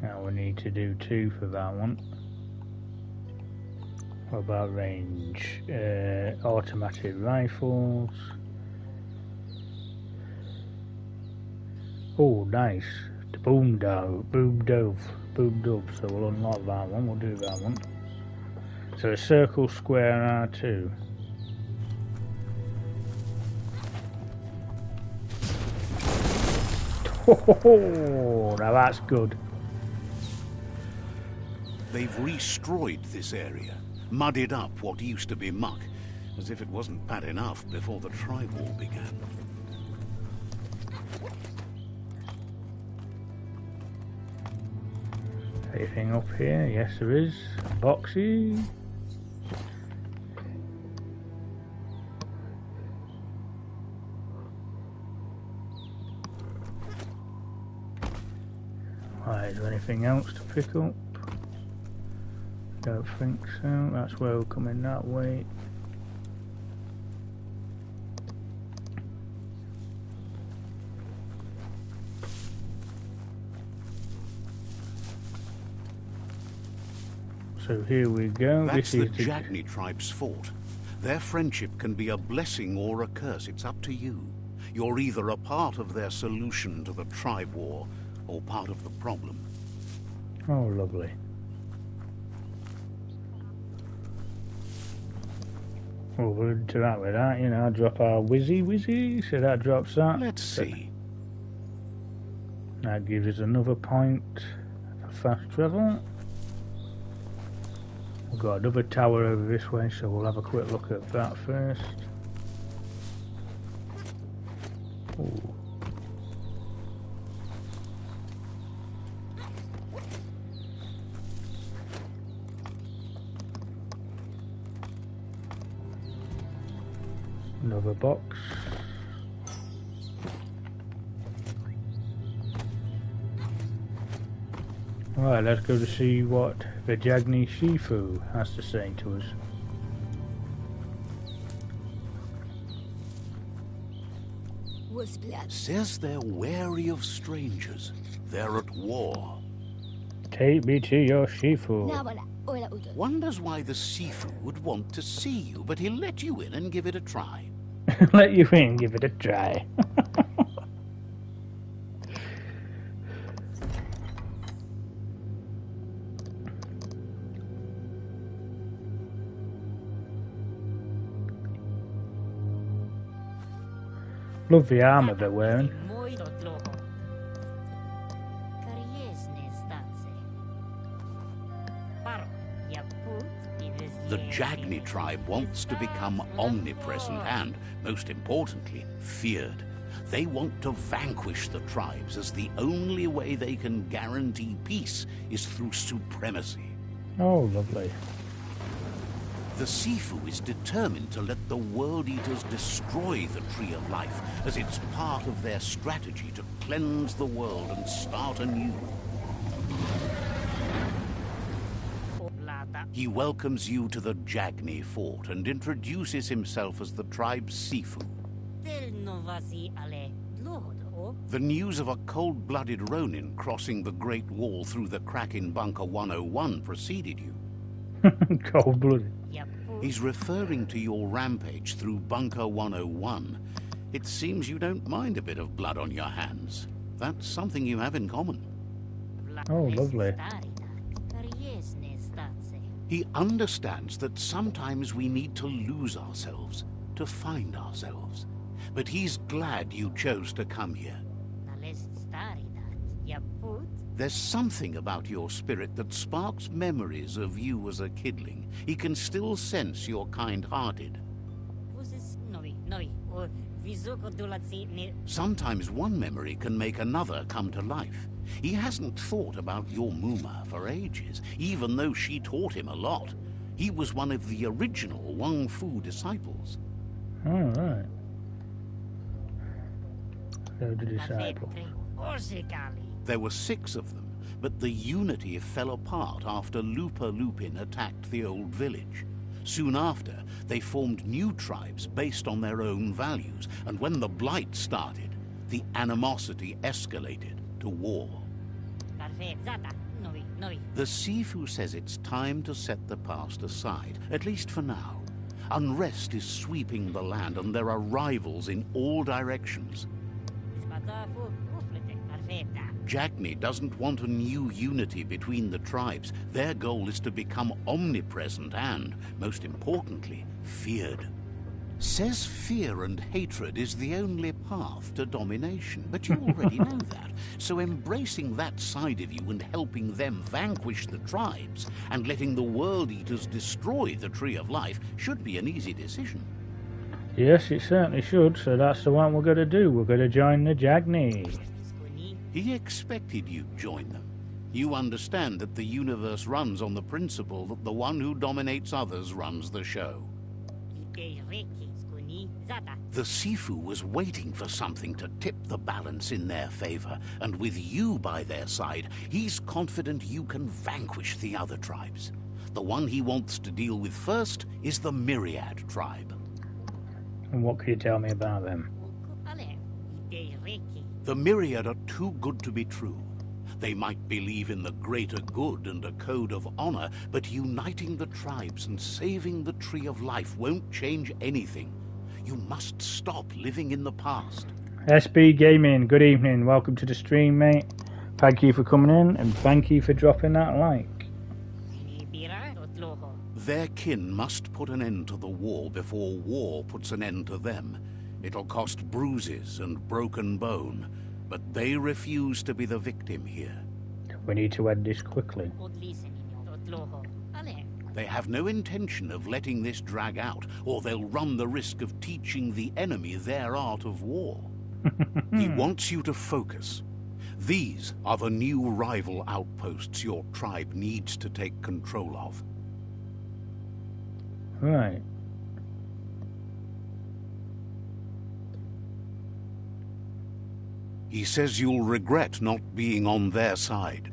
A: Now we need to do 2 for that one. What about range? Automatic rifles. Oh, nice. The boom dove. So we'll unlock that one. We'll do that one. So a circle, square, and R2. Oh, now that's good.
B: They've destroyed this area, muddied up what used to be muck, as if it wasn't bad enough before the tribe war began.
A: Anything up here? Yes, there is. Boxy. Right, is there anything else to pick up? Don't think so. That's where we're coming that way. So here we go.
B: That's
A: This
B: the
A: is the
B: Jagni tribe's fort. Their friendship can be a blessing or a curse. It's up to you. You're either a part of their solution to the tribe war or part of the problem.
A: Oh, lovely. Well, we'll interact with that, you know, drop our whizzy, so that drops that.
B: Let's see.
A: That gives us another point for fast travel. We've got another tower over this way, so we'll have a quick look at that first. Ooh. Another box. Right, let's go to see what the Jagni Shifu has to say to us.
B: Says they're wary of strangers. They're at war.
A: Take me to your Shifu.
B: Wonders why the Sifu would want to see you, but he'll let you in and give it a try.
A: Let you in, give it a try. Love the armour they're wearing.
B: The Jagni tribe wants to become omnipresent and, most importantly, feared. They want to vanquish the tribes, as the only way they can guarantee peace is through supremacy.
A: Oh, lovely.
B: The Sifu is determined to let the World Eaters destroy the Tree of Life, as it's part of their strategy to cleanse the world and start anew. He welcomes you to the Jagni fort and introduces himself as the tribe's Sifu. The news of a cold-blooded Ronin crossing the Great Wall through the crack in Bunker 101 preceded you.
A: Cold-blooded.
B: He's referring to your rampage through Bunker 101. It seems you don't mind a bit of blood on your hands. That's something you have in common.
A: Oh, lovely.
B: He understands that sometimes we need to lose ourselves to find ourselves. But he's glad you chose to come here. There's something about your spirit that sparks memories of you as a kidling. He can still sense you're kind-hearted. Sometimes one memory can make another come to life. He hasn't thought about your Muma for ages, even though she taught him a lot. He was one of the original Wang Fu disciples.
A: All right. So the disciple.
B: There were 6 of them, but the unity fell apart after Lupa Lupin attacked the old village. Soon after, they formed new tribes based on their own values, and when the Blight started, the animosity escalated to war. The Sifu says it's time to set the past aside, at least for now. Unrest is sweeping the land, and there are rivals in all directions. Jagni doesn't want a new unity between the tribes. Their goal is to become omnipresent and, most importantly, feared. Says fear and hatred is the only path to domination, but you already know that. So embracing that side of you and helping them vanquish the tribes and letting the World Eaters destroy the Tree of Life should be an easy decision.
A: Yes, it certainly should, so that's the one we're going to do. We're going to join the Jagni.
B: He expected you'd join them. You understand that the universe runs on the principle that the one who dominates others runs the show. The Sifu was waiting for something to tip the balance in their favor, and with you by their side, he's confident you can vanquish the other tribes. The one he wants to deal with first is the Myriad tribe.
A: And what can you tell me about them?
B: The Myriad are too good to be true. They might believe in the greater good and a code of honor, but uniting the tribes and saving the Tree of Life won't change anything. You must stop living in the past.
A: SB Gaming, good evening. Welcome to the stream, mate. Thank you for coming in, and thank you for dropping that like.
B: Their kin must put an end to the war before war puts an end to them. It'll cost bruises and broken bone, but they refuse to be the victim here.
A: We need to end this quickly.
B: They have no intention of letting this drag out, or they'll run the risk of teaching the enemy their art of war. He wants you to focus. These are the new rival outposts your tribe needs to take control of.
A: Right.
B: He says you'll regret not being on their side.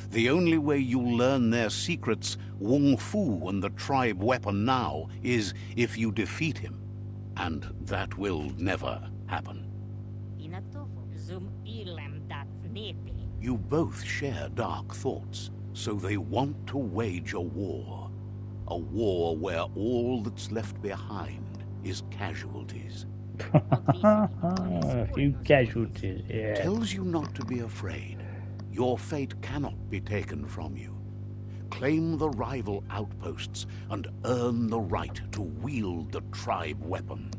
B: The only way you'll learn their secrets, Wung Fu and the tribe weapon now, is if you defeat him. And that will never happen. You both share dark thoughts, so they want to wage a war. A war where all that's left behind is casualties.
A: A few casualties, yeah.
B: Tells you not to be afraid. Your fate cannot be taken from you. Claim the rival outposts and earn the right to wield the tribe weapon.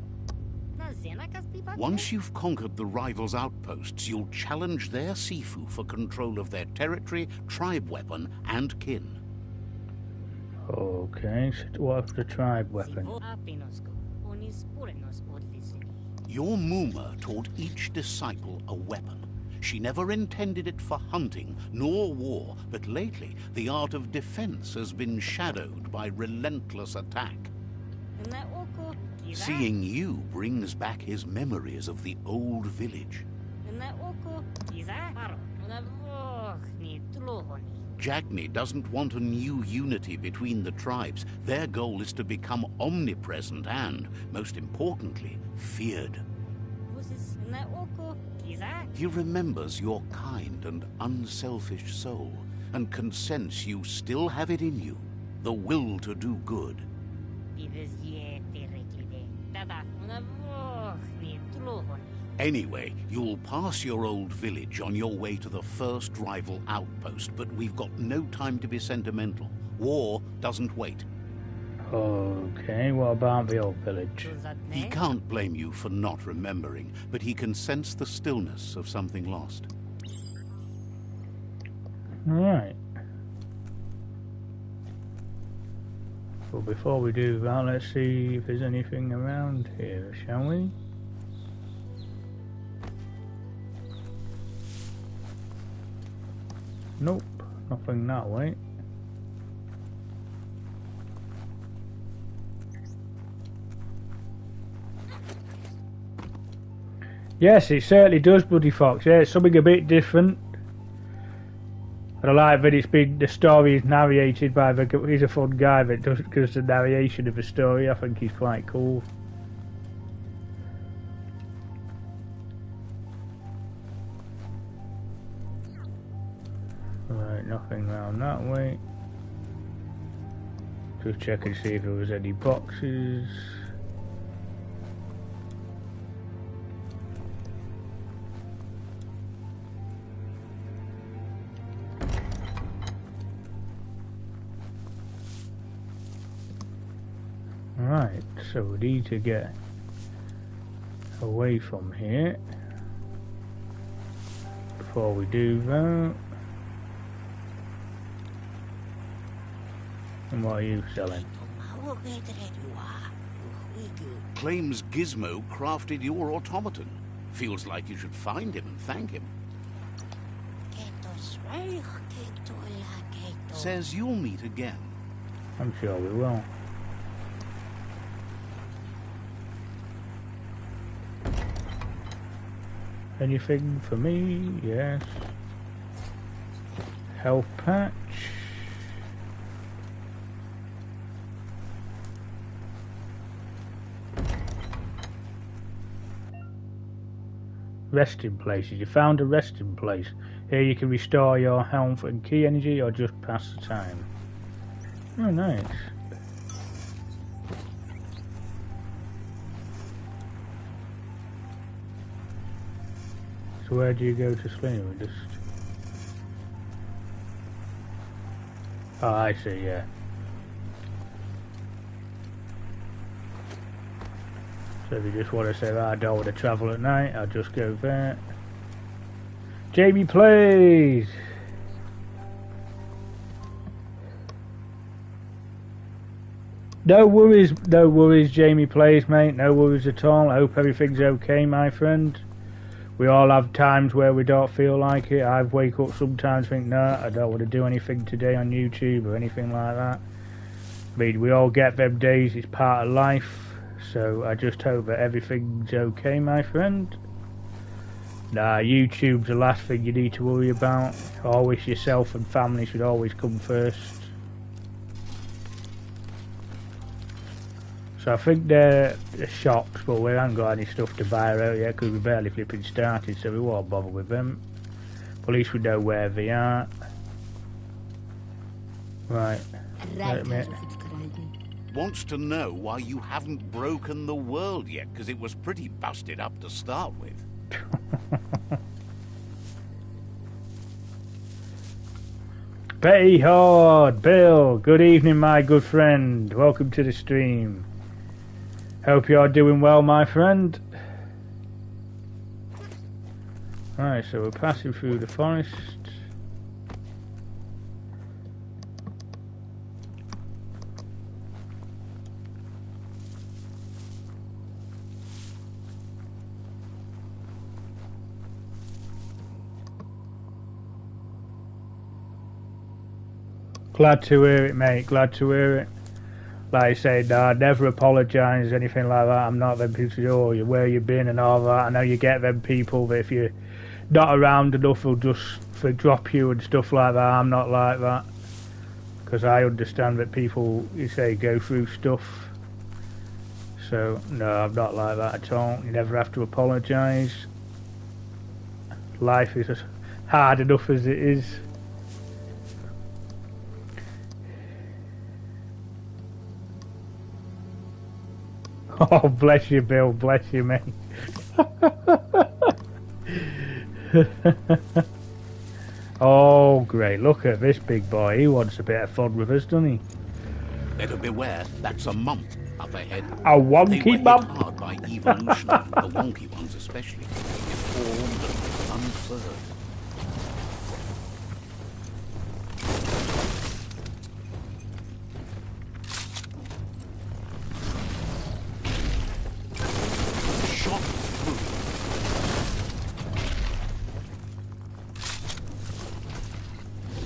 B: Once you've conquered the rivals' outposts, you'll challenge their Sifu for control of their territory, tribe weapon, and kin.
A: Okay, so what's the tribe weapon?
B: Your Muma taught each disciple a weapon. She never intended it for hunting, nor war, but lately the art of defense has been shadowed by relentless attack. Seeing you brings back his memories of the old village. Jagni doesn't want a new unity between the tribes. Their goal is to become omnipresent and, most importantly, feared. He remembers your kind and unselfish soul, and can sense you still have it in you, the will to do good. Anyway, you'll pass your old village on your way to the first rival outpost, but we've got no time to be sentimental. War doesn't wait.
A: Okay, what about the old village?
B: He can't blame you for not remembering, but he can sense the stillness of something lost.
A: Right. Well, before we do that, let's see if there's anything around here, shall we? Nope, nothing that way. Yes, it certainly does, Bloody Fox. Yeah, it's something a bit different. And I like that it's been, the story is narrated by he's a fun guy that does the narration of the story. I think he's quite cool. Right, nothing round that way. Just check and see if there was any boxes. Right, so we need to get away from here. Before we do that, and what are you selling?
B: Claims Gizmo crafted your automaton. Feels like you should find him and thank him. Says you'll meet again.
A: I'm sure we will. Anything for me? Yes. Health patch. Resting places. You found a resting place. Here you can restore your health and key energy or just pass the time. Oh, nice. So where do you go to sleep? Just... Oh, I see, yeah. So if you just want to say that I don't want to travel at night, I'll just go there. Jamie plays! No worries, Jamie plays, mate. No worries at all. I hope everything's okay, my friend. We all have times where we don't feel like it. I wake up sometimes think, nah, I don't want to do anything today on YouTube or anything like that. I mean, we all get them days, it's part of life. So I just hope that everything's okay, my friend. Nah, YouTube's the last thing you need to worry about. Always yourself and family should always come first. So I think they're shops, but we haven't got any stuff to buy out yet because we barely flipping started, so we won't bother with them. But at least we know where they are. Right.
B: Wants to know why you haven't broken the world yet, because it was pretty busted up to start with.
A: Betty Horde, Bill, good evening, my good friend. Welcome to the stream. Hope you're doing well, my friend. Right, so we're passing through the forest. Glad to hear it, mate. Glad to hear it. Like I said, no, I never apologise, anything like that. I'm not them people who say, oh, where you been and all that. I know you get them people that if you're not around enough, will just drop you and stuff like that. I'm not like that. Because I understand that people, you say, go through stuff. So, no, I'm not like that at all. You never have to apologise. Life is hard enough as it is. Oh, bless you, Bill. Bless you, mate. Oh, great. Look at this big boy. He wants a bit of fun with us, doesn't he?
B: Better beware. That's a mump up ahead.
A: A wonky
B: they were
A: bump.
B: hit hard by evolution, the wonky ones especially. Deformed and unfurred.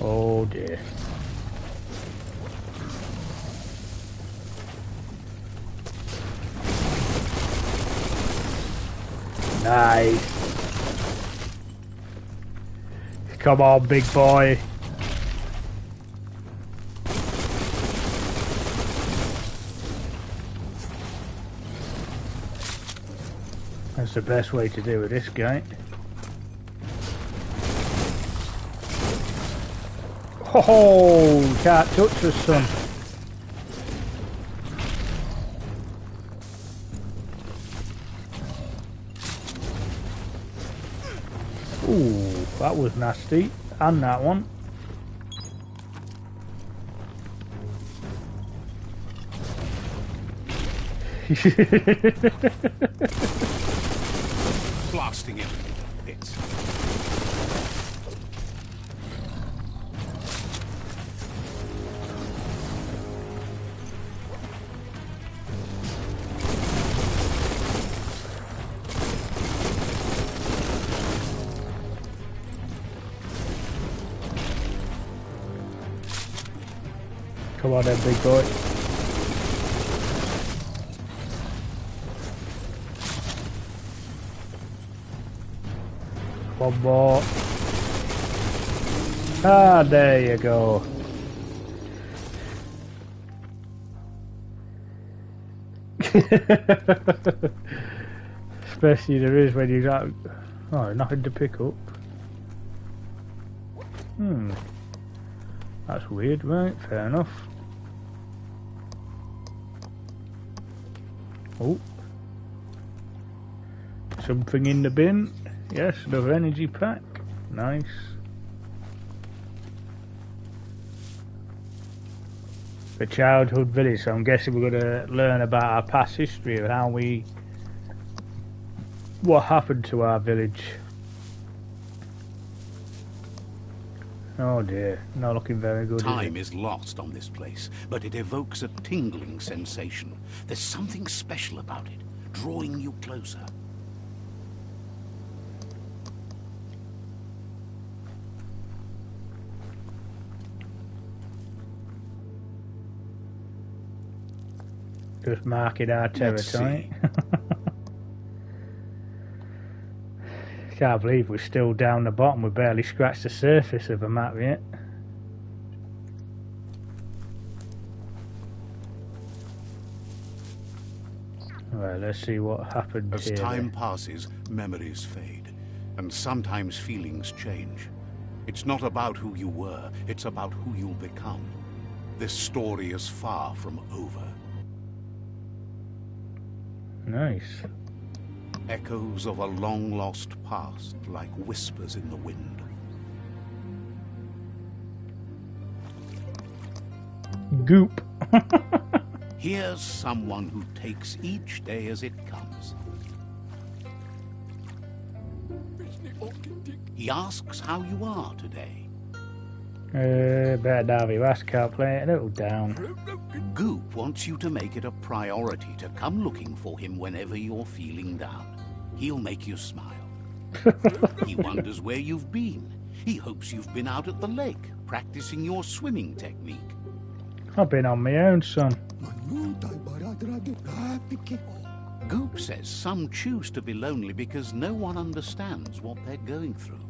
A: Oh dear. Nice. Come on, big boy. That's the best way to do with this guy. Oh, can't touch us, son. Ooh, that was nasty. And that one.
B: Blasting everything to bits.
A: Come on then, big boy. One more. Ah, there you go. Especially there is when you got... Oh, nothing to pick up. That's weird, right? Fair enough. Oh. Something in the bin. Yes, another energy pack. Nice. The childhood village, so I'm guessing we're going to learn about our past history and how we... what happened to our village. Oh dear, not looking very good.
B: Time is lost on this place, but it evokes a tingling sensation. There's something special about it, drawing you closer.
A: Just marking our territory. Can't believe we're still down the bottom. We barely scratched the surface of the map yet. Right, let's see what happened
B: As
A: here.
B: time passes, memories fade, and sometimes feelings change. It's not about who you were, it's about who you'll become. This story is far from over.
A: Nice.
B: Echoes of a long-lost past, like whispers in the wind.
A: Goop.
B: Here's someone who takes each day as it comes. He asks how you are today.
A: Better Davy West can't play it a little down.
B: Goop wants you to make it a priority to come looking for him whenever you're feeling down. He'll make you smile. He wonders where you've been. He hopes you've been out at the lake, practicing your swimming technique.
A: I've been on my own, son.
B: Goop says some choose to be lonely because no one understands what they're going through.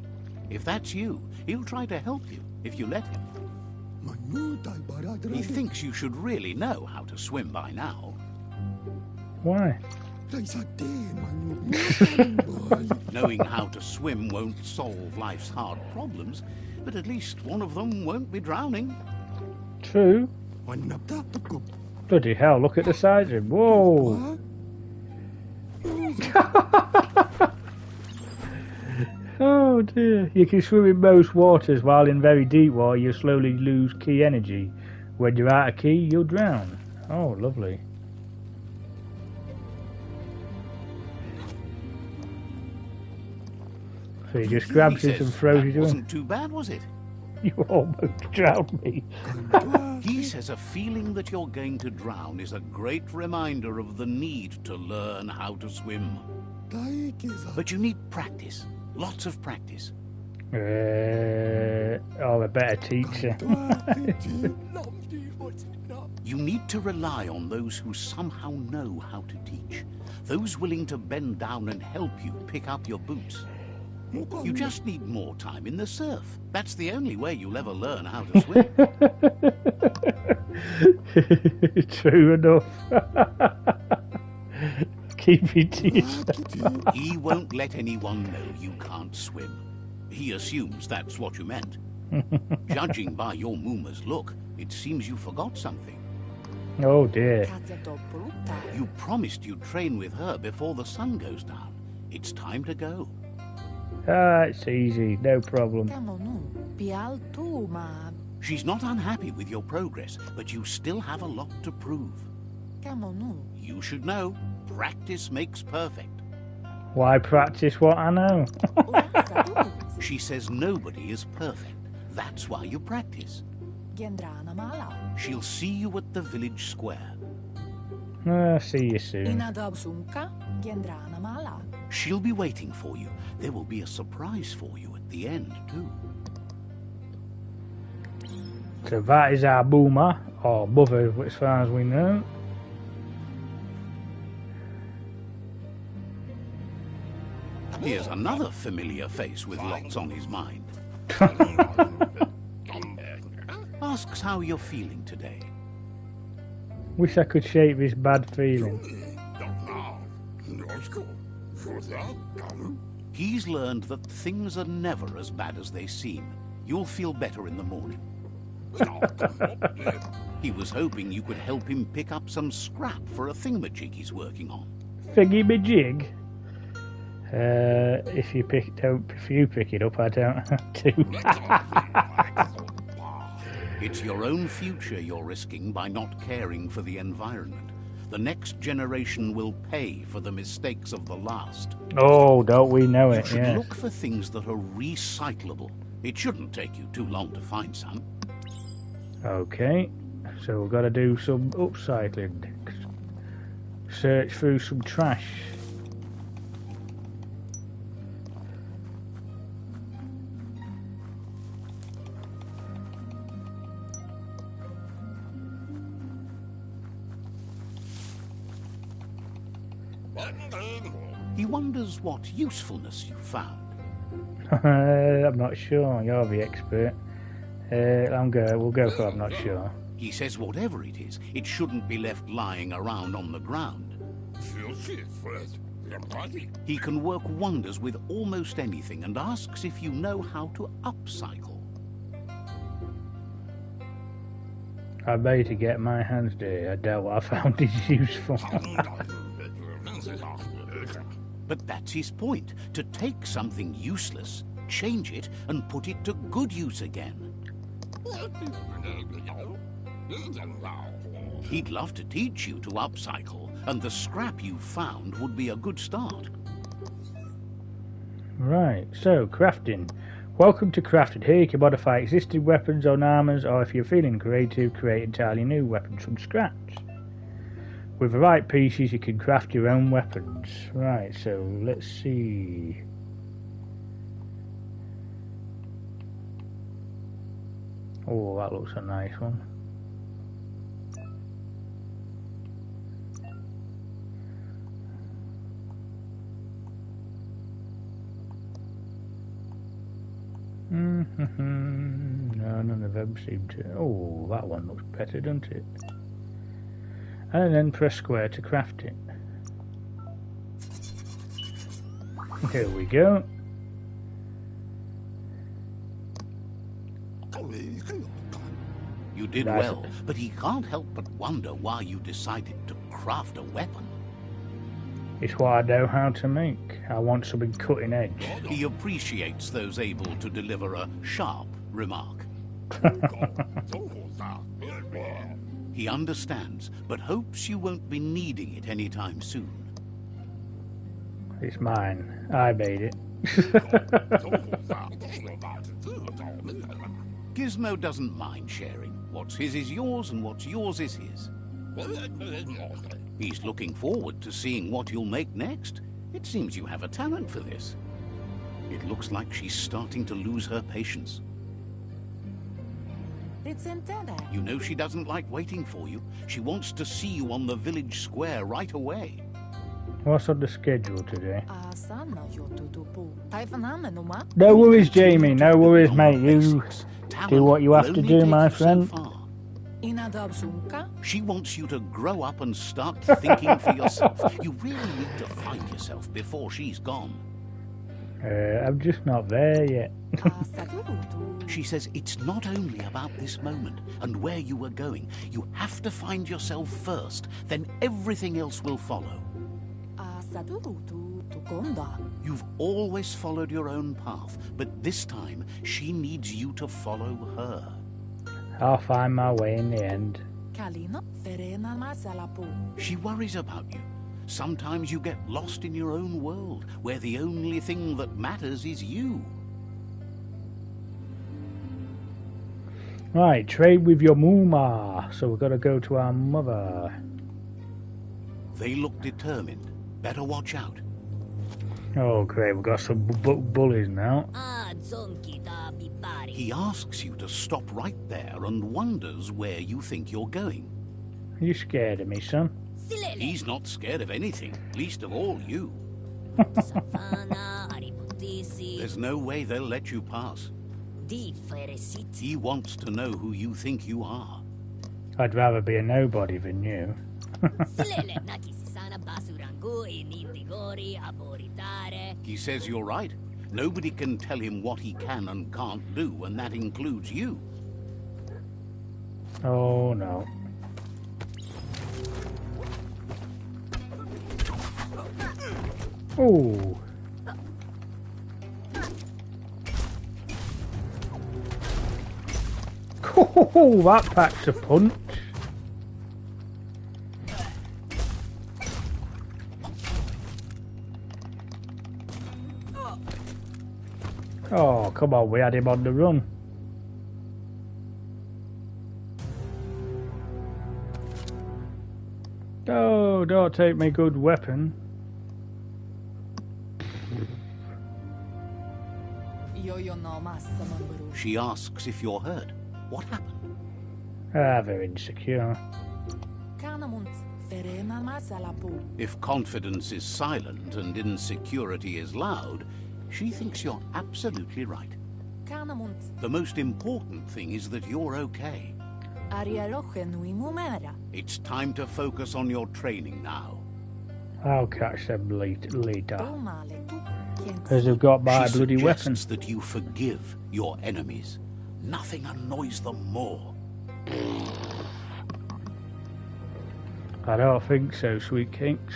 B: If that's you, he'll try to help you, if you let him. He thinks you should really know how to swim by now.
A: Why?
B: Knowing how to swim won't solve life's hard problems, but at least one of them won't be drowning.
A: True. Bloody hell, look at the size of him. Whoa. Oh dear. You can swim in most waters, while in very deep water you slowly lose key energy. When you're out of key, you'll drown. Oh, lovely. So he just grabs it and throws it away.
B: Wasn't too bad, was it?
A: You almost drowned me.
B: He says a feeling that you're going to drown is a great reminder of the need to learn how to swim. But you need practice. Lots of practice.
A: Oh, a better teacher.
B: You need to rely on those who somehow know how to teach. Those willing to bend down and help you pick up your boots. You just need more time in the surf. That's the only way you'll ever learn how to swim.
A: True enough. Keep it to yourself.
B: He won't let anyone know you can't swim. He assumes that's what you meant. Judging by your Mooma's look, it seems you forgot something.
A: Oh dear.
B: You promised you'd train with her before the sun goes down. It's time to go.
A: Ah, it's easy, no problem.
B: She's not unhappy with your progress, but you still have a lot to prove. You should know, practice makes perfect.
A: Why practice what I know?
B: She says nobody is perfect. That's why you practice. She'll see you at the village square.
A: See you soon.
B: She'll be waiting for you. There will be a surprise for you at the end, too.
A: So that is our boomer, or mother, as far as we know.
B: Here's another familiar face with lots on his mind. Asks how you're feeling today.
A: Wish I could shake this bad feeling.
B: He's learned that things are never as bad as they seem. You'll feel better in the morning. He was hoping you could help him pick up some scrap for a thingamajig he's working on.
A: Thingy-majig? If you pick it up, I don't have to.
B: It's your own future you're risking by not caring for the environment. The next generation will pay for the mistakes of the last.
A: Oh, don't we know
B: You
A: it,
B: should
A: yeah.
B: look for things that are recyclable. It shouldn't take you too long to find some.
A: Okay, so we've got to do some upcycling. Search through some trash.
B: He wonders what usefulness you found.
A: I'm not sure. You're the expert. We'll go for I'm not sure.
B: He says whatever it is, it shouldn't be left lying around on the ground. He can work wonders with almost anything and asks if you know how to upcycle.
A: I better get my hands dirty. I doubt what I found is useful.
B: But that's his point, to take something useless, change it, and put it to good use again. He'd love to teach you to upcycle, and the scrap you found would be a good start.
A: Right, so crafting. Welcome to crafting. Here you can modify existing weapons or armors, or if you're feeling creative, create entirely new weapons from scratch. With the right pieces, you can craft your own weapons. Right, so let's see. Oh, that looks a nice one. No, none of them seem to. Oh, that one looks better, doesn't it? And then press square to craft it. Here we go.
B: You did well, but he can't help but wonder why you decided to craft a weapon.
A: It's what I know how to make. I want something cutting edge.
B: He appreciates those able to deliver a sharp remark. He understands, but hopes you won't be needing it anytime soon.
A: It's mine. I made it.
B: Gizmo doesn't mind sharing. What's his is yours, and what's yours is his. He's looking forward to seeing what you'll make next. It seems you have a talent for this. It looks like she's starting to lose her patience. You know she doesn't like waiting for you. She wants to see you on the village square right away.
A: What's on the schedule today? No worries, Jamie. No worries, mate. You do what you have to do, my friend.
B: She wants you to grow up and start thinking for yourself. You really need to find yourself before she's gone.
A: I'm just not there yet.
B: She says it's not only about this moment and where you were going. You have to find yourself first, then everything else will follow. You've always followed your own path, but this time she needs you to follow her.
A: I'll find my way in the end.
B: She worries about you. Sometimes you get lost in your own world, where the only thing that matters is you.
A: Right, trade with your Muma. So we've got to go to our mother.
B: They look determined. Better watch out.
A: Oh, great, we've got some bullies now.
B: He asks you to stop right there and wonders where you think you're going.
A: Are you scared of me, son?
B: He's not scared of anything, least of all you. There's no way they'll let you pass. He wants to know who you think you are.
A: I'd rather be a nobody than you.
B: He says you're right. Nobody can tell him what he can and can't do, and that includes you.
A: Oh, no. Oh. Oh, that packs a punch. Oh, come on, we had him on the run. Oh, don't take my good weapon.
B: She asks if you're hurt. What happened?
A: Ah, they're insecure.
B: If confidence is silent and insecurity is loud, she thinks you're absolutely right. The most important thing is that you're okay. It's time to focus on your training now.
A: I'll catch them later. Because they've got my bloody weapon.
B: She suggests that you forgive your enemies. Nothing annoys them more.
A: I don't think so, sweet kinks.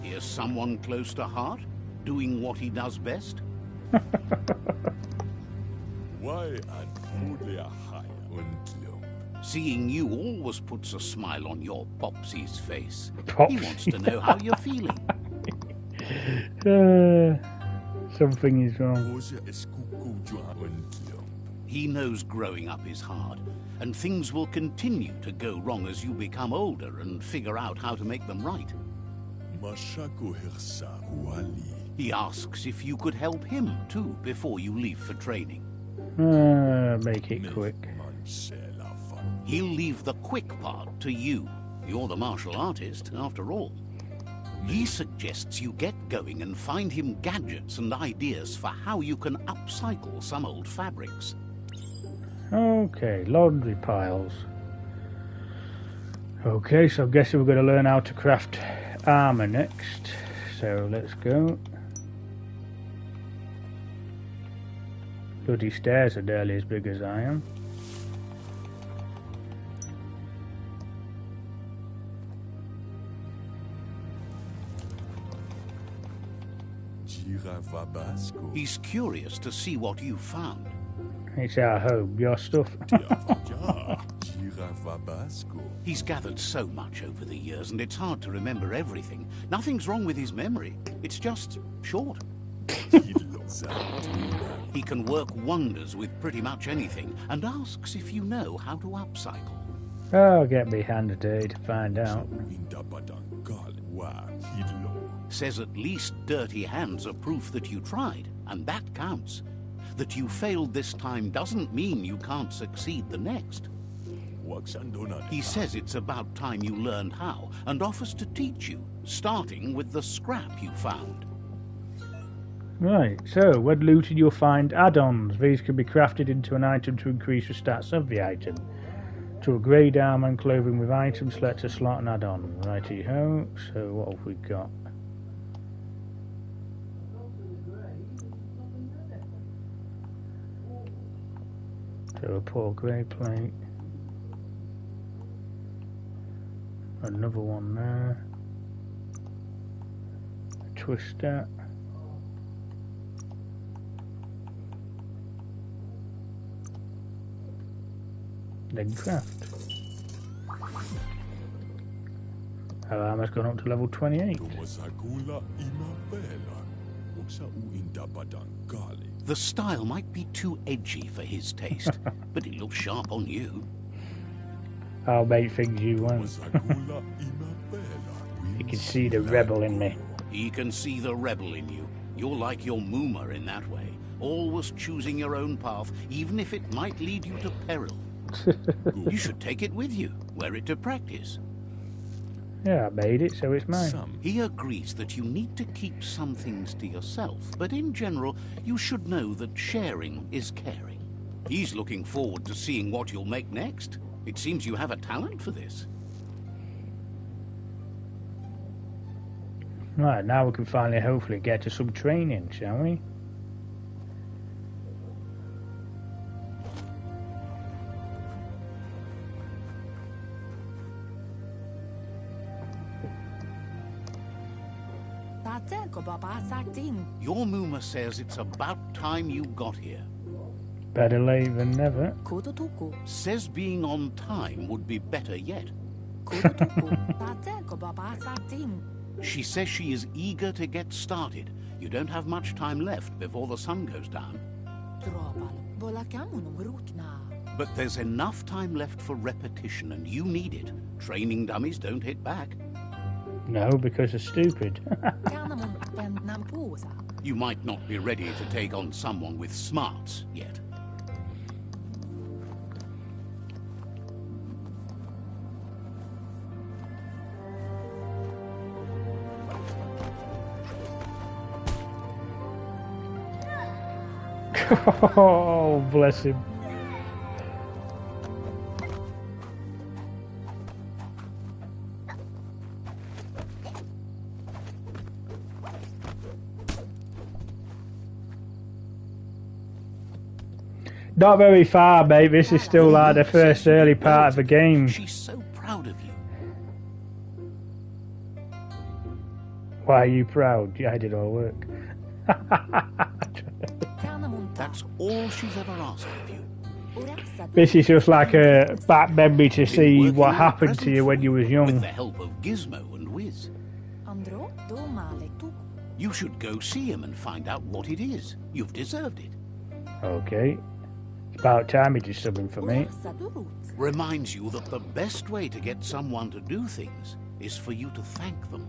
B: Here's someone close to heart, doing what he does best. Seeing you always puts a smile on your Popsy's face.
A: Popsy.
B: He wants to know how you're feeling.
A: Something is wrong.
B: He knows growing up is hard, and things will continue to go wrong as you become older and figure out how to make them right. He asks if you could help him too before you leave for training.
A: Make it quick.
B: He'll leave the quick part to you. You're the martial artist, after all. He suggests you get going and find him gadgets and ideas for how you can upcycle some old fabrics.
A: Okay, laundry piles. Okay, so I'm guessing we're going to learn how to craft armor next. So let's go. Bloody stairs are nearly as big as I am.
B: He's curious to see what you found.
A: It's our home, your stuff.
B: He's gathered so much over the years, and it's hard to remember everything. Nothing's wrong with his memory. It's just short. He can work wonders with pretty much anything, and asks if you know how to upcycle.
A: Oh, get me hand a day to find out.
B: Says at least dirty hands are proof that you tried, and that counts. That you failed this time doesn't mean you can't succeed the next. He says it's about time you learned how, and offers to teach you, starting with the scrap you found.
A: Right, so when looted you'll find add-ons. These can be crafted into an item to increase the stats of the item. To upgrade armor and clothing with items, select a slot and add-on. Righty-ho, so what have we got? So a poor grey plate. Another one there. A twister. Then craft. Our armor's gone up to level 28.
B: The style might be too edgy for his taste, but it looks sharp on you.
A: I'll make things you want. You can see the rebel in me.
B: He can see the rebel in you. You're like your Moomer in that way, always choosing your own path, even if it might lead you to peril. You should take it with you, wear it to practice.
A: Yeah, I made it, so it's mine.
B: He agrees that you need to keep some things to yourself, but in general, you should know that sharing is caring. He's looking forward to seeing what you'll make next. It seems you have a talent for this.
A: Right, now we can finally hopefully get to some training, shall we?
B: Your Moomer says it's about time you got here.
A: Better late than never.
B: Says being on time would be better yet. She says she is eager to get started. You don't have much time left before the sun goes down. But there's enough time left for repetition, and you need it. Training dummies don't hit back.
A: No, because they're stupid.
B: You might not be ready to take on someone with smarts yet.
A: Oh, bless him. Not very far, mate. This is still like the first early part of the game.
B: She's so proud of you.
A: Why are you proud? Yeah, I did all work.
B: That's all she's ever asked of you.
A: This is just like a back memory to see what happened to you when you was
B: With
A: young.
B: the help of Gizmo and Wiz. You should go see him and find out what it is. You've deserved it.
A: Okay. It's about time he did something for me.
B: Reminds you that the best way to get someone to do things is for you to thank them.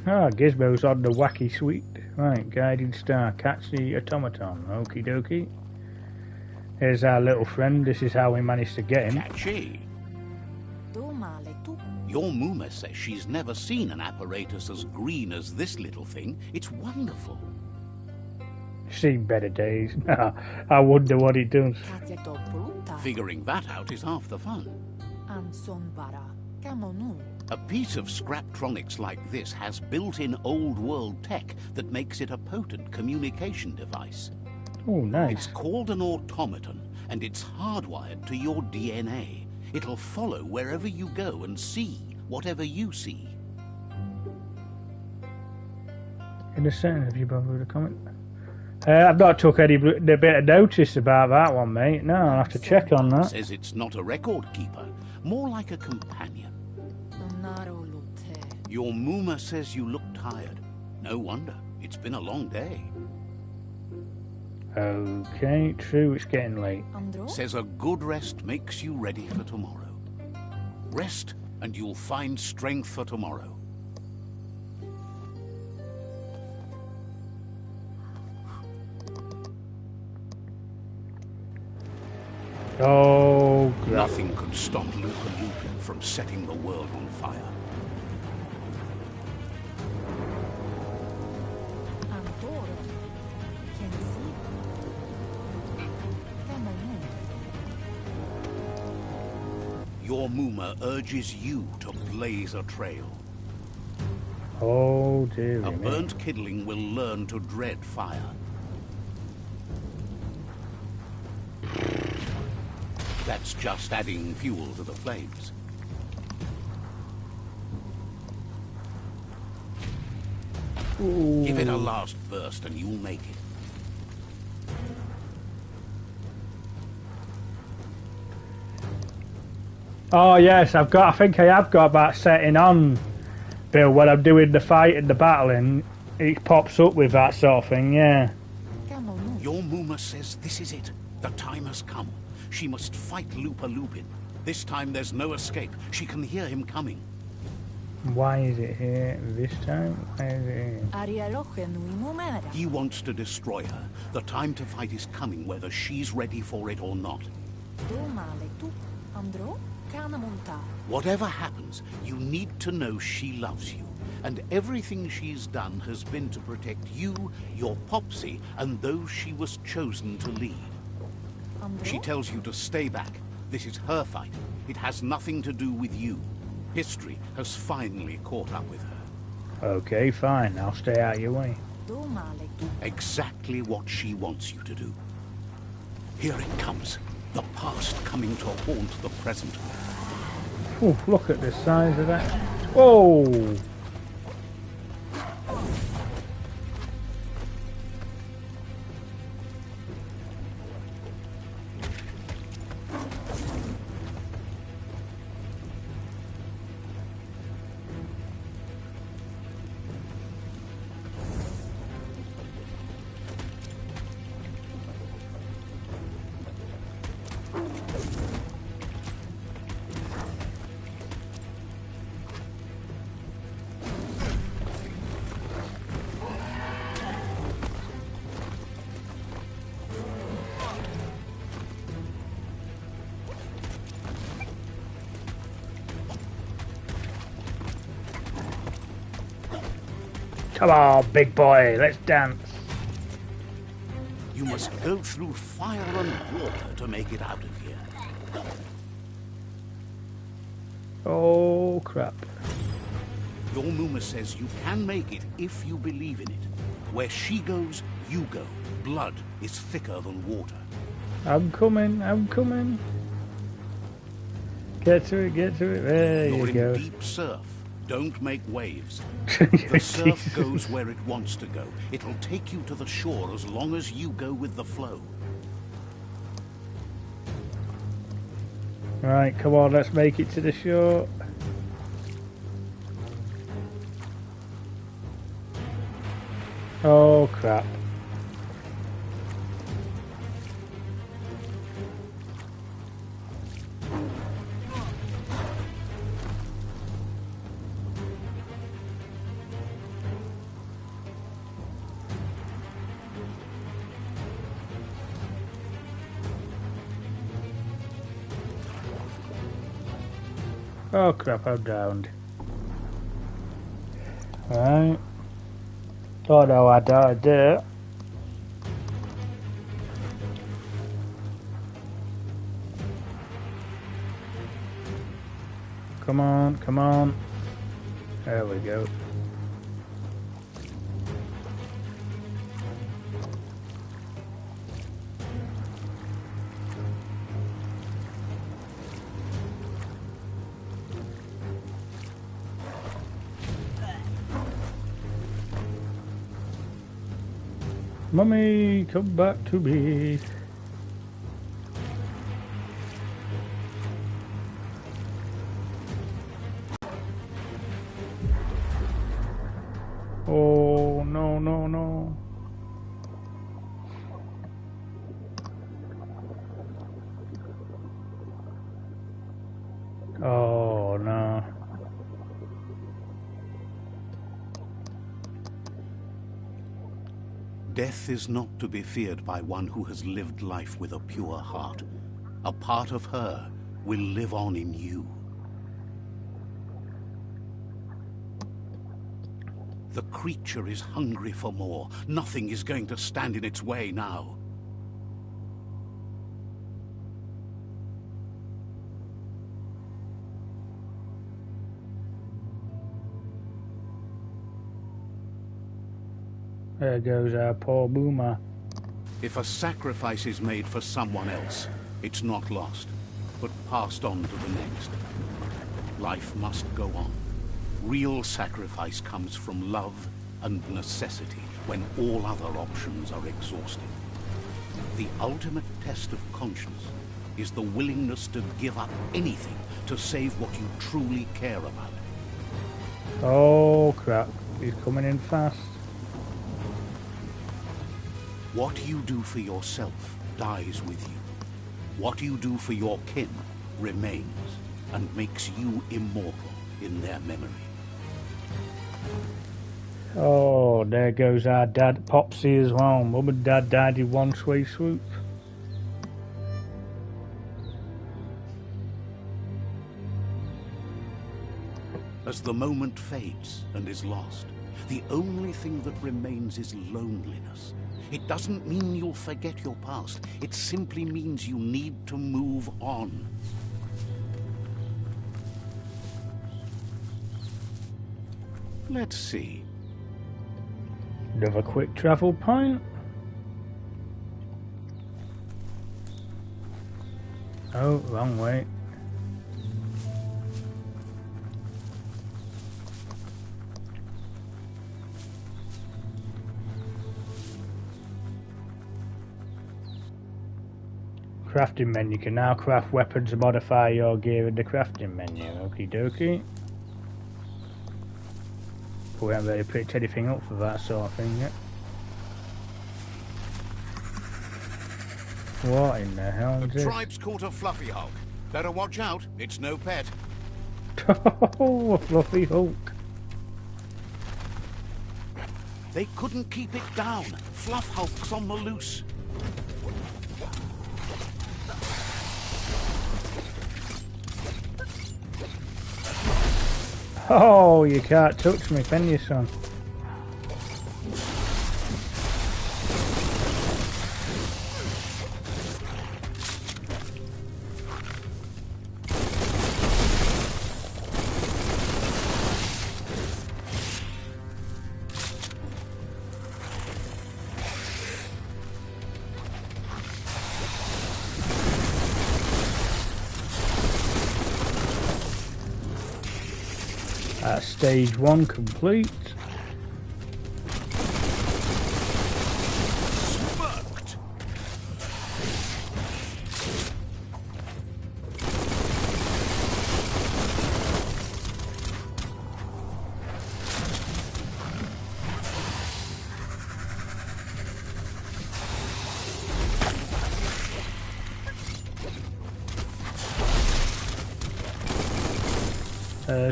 A: Ah, Gizmo's on the wacky suite. Right, guiding star, catch the automaton. Okie dokie. Here's our little friend. This is how we managed to get him.
B: Catchy. Your Moomer says she's never seen an apparatus as green as this little thing. It's wonderful.
A: Seen better days. I wonder what it does.
B: Figuring that out is half the fun. A piece of Scraptronics like this has built-in old-world tech that makes it a potent communication device.
A: Oh, nice.
B: It's called an automaton, and it's hardwired to your DNA. It'll follow wherever you go and see whatever you see.
A: In a second, have you bothered with a comment? I've not took any bit of notice about that one, mate. No, I'll have to check on that.
B: Says it's not a record keeper, more like a companion. Your Moomer says you look tired. No wonder. It's been a long day.
A: Okay, true, it's getting late.
B: Says a good rest makes you ready for tomorrow. Rest and you'll find strength for tomorrow.
A: Oh, crap.
B: Nothing could stop Luca Lupin from setting the world on fire. Your Moomer urges you to blaze a trail.
A: Oh, dear.
B: A burnt kidling will learn to dread fire. That's just adding fuel to the flames.
A: Ooh.
B: Give it a last burst and you'll make it.
A: Oh yes, I think I have got that setting on, Bill, when I'm doing the fight and the battling, it pops up with that sort of thing, yeah.
B: Your Muma says this is it. The time has come. She must fight Lupa Lupin. This time there's no escape. She can hear him coming.
A: Why is it here this time? Why is it here?
B: He wants to destroy her. The time to fight is coming, whether she's ready for it or not. Whatever happens, you need to know she loves you. And everything she's done has been to protect you, your Popsy, and those she was chosen to lead. She tells you to stay back. This is her fight. It has nothing to do with you. History has finally caught up with her.
A: Okay, fine. I'll stay out of your way.
B: Exactly what she wants you to do. Here it comes. The past coming to haunt the present.
A: Ooh, look at the size of that. Whoa! Come on, big boy, let's dance.
B: You must go through fire and water to make it out of here.
A: Oh, crap.
B: Your Muma says you can make it if you believe in it. Where she goes, you go. Blood is thicker than water.
A: I'm coming, I'm coming. Get to it, get to it. There
B: You're
A: you go.
B: in deep surf. Don't make waves. The surf goes where it wants to go. It'll take you to the shore as long as you go with the flow.
A: Right, come on, let's make it to the shore. Oh, crap. Oh crap, I'm downed. Right. Oh no, I died there. Come on, come on. There we go. Mummy, come back to me. Oh, no, no, no. Oh, no.
B: Death is not to be feared by one who has lived life with a pure heart. A part of her will live on in you. The creature is hungry for more. Nothing is going to stand in its way now.
A: There goes our poor Boomer.
B: If a sacrifice is made for someone else, it's not lost. but passed on to the next. Life must go on. Real sacrifice comes from love and necessity when all other options are exhausted. The ultimate test of conscience is the willingness to give up anything to save what you truly care about.
A: Oh crap, he's coming in fast.
B: What you do for yourself dies with you. What you do for your kin remains and makes you immortal in their memory.
A: Oh, there goes our dad, Popsy as well. Mum and Dad died in one sway swoop.
B: As the moment fades and is lost, the only thing that remains is loneliness. It doesn't mean you'll forget your past. It simply means you need to move on. Let's see.
A: Another quick travel point. Oh, wrong way. Crafting menu. You can now craft weapons and modify your gear in the crafting menu. Okie dokie. But we haven't really picked anything up for that sort of thing yet. What in the hell is
B: The
A: this?
B: tribe's caught a fluffy hulk. Better watch out, it's no pet.
A: Oh, a fluffy Hulk.
B: They couldn't keep it down. Fluff hulk's on the loose.
A: Oh, you can't touch me, can you, son? Stage 1 complete.
B: Smirked.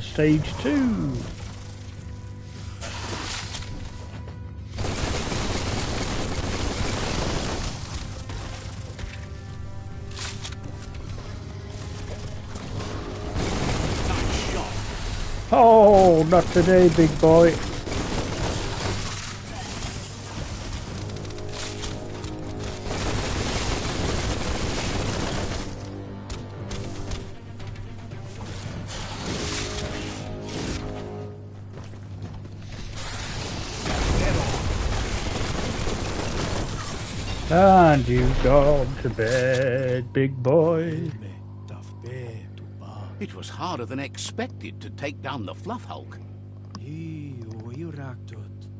A: Stage 2. Oh, not today, big boy. And you've gone to bed, big boy.
B: It was harder than expected to take down the Fluff Hulk.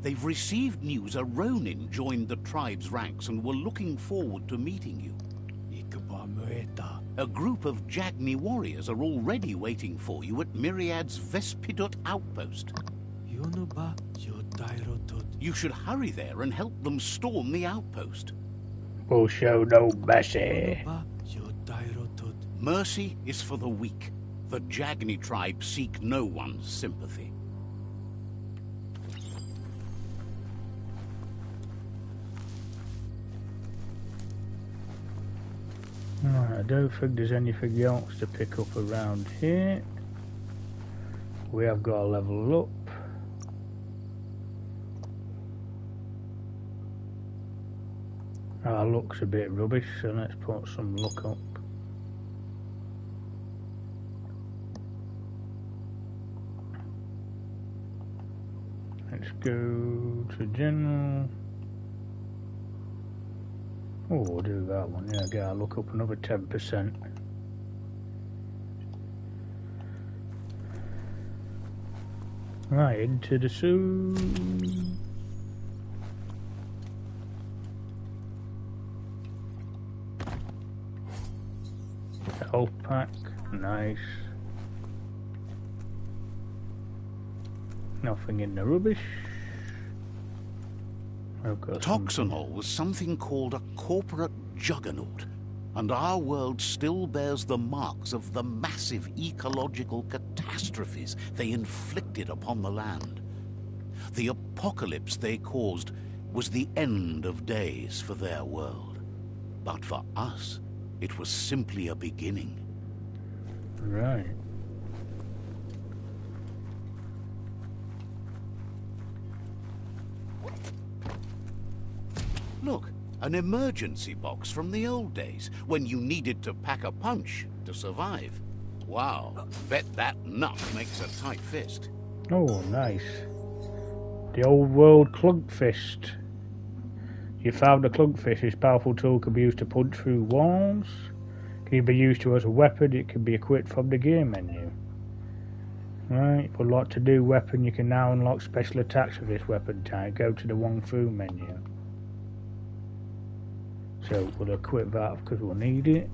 B: They've received news a Ronin joined the tribe's ranks and were looking forward to meeting you. A group of Jagni warriors are already waiting for you at Myriad's Vespidut outpost. You should hurry there and help them storm the outpost.
A: We'll show no mercy.
B: Mercy is for the weak. The Jagni tribe seek no one's sympathy.
A: Right, I don't think there's anything else to pick up around here. We have got to level up. Our luck's a bit rubbish, so let's put some luck up. Let's go to general. Oh, we'll do that one. Yeah, get our luck up another 10%. Right, into the zoo. Health pack, nice. Nothing in the rubbish.
B: Toxanol was something called a corporate juggernaut, and our world still bears the marks of the massive ecological catastrophes they inflicted upon the land. The apocalypse they caused was the end of days for their world. But for us, it was simply a beginning.
A: Right.
B: Look, an emergency box from the old days, when you needed to pack a punch to survive. Wow, bet that nut makes a tight fist.
A: Oh, nice. The old world club fist. You found the club fist. This powerful tool can be used to punch through walls. Can be used to as a weapon. It can be equipped from the gear menu. Right, for a lot to do weapon, you can now unlock special attacks with this weapon type. Go to the one through menu. So we'll equip that because we'll need it.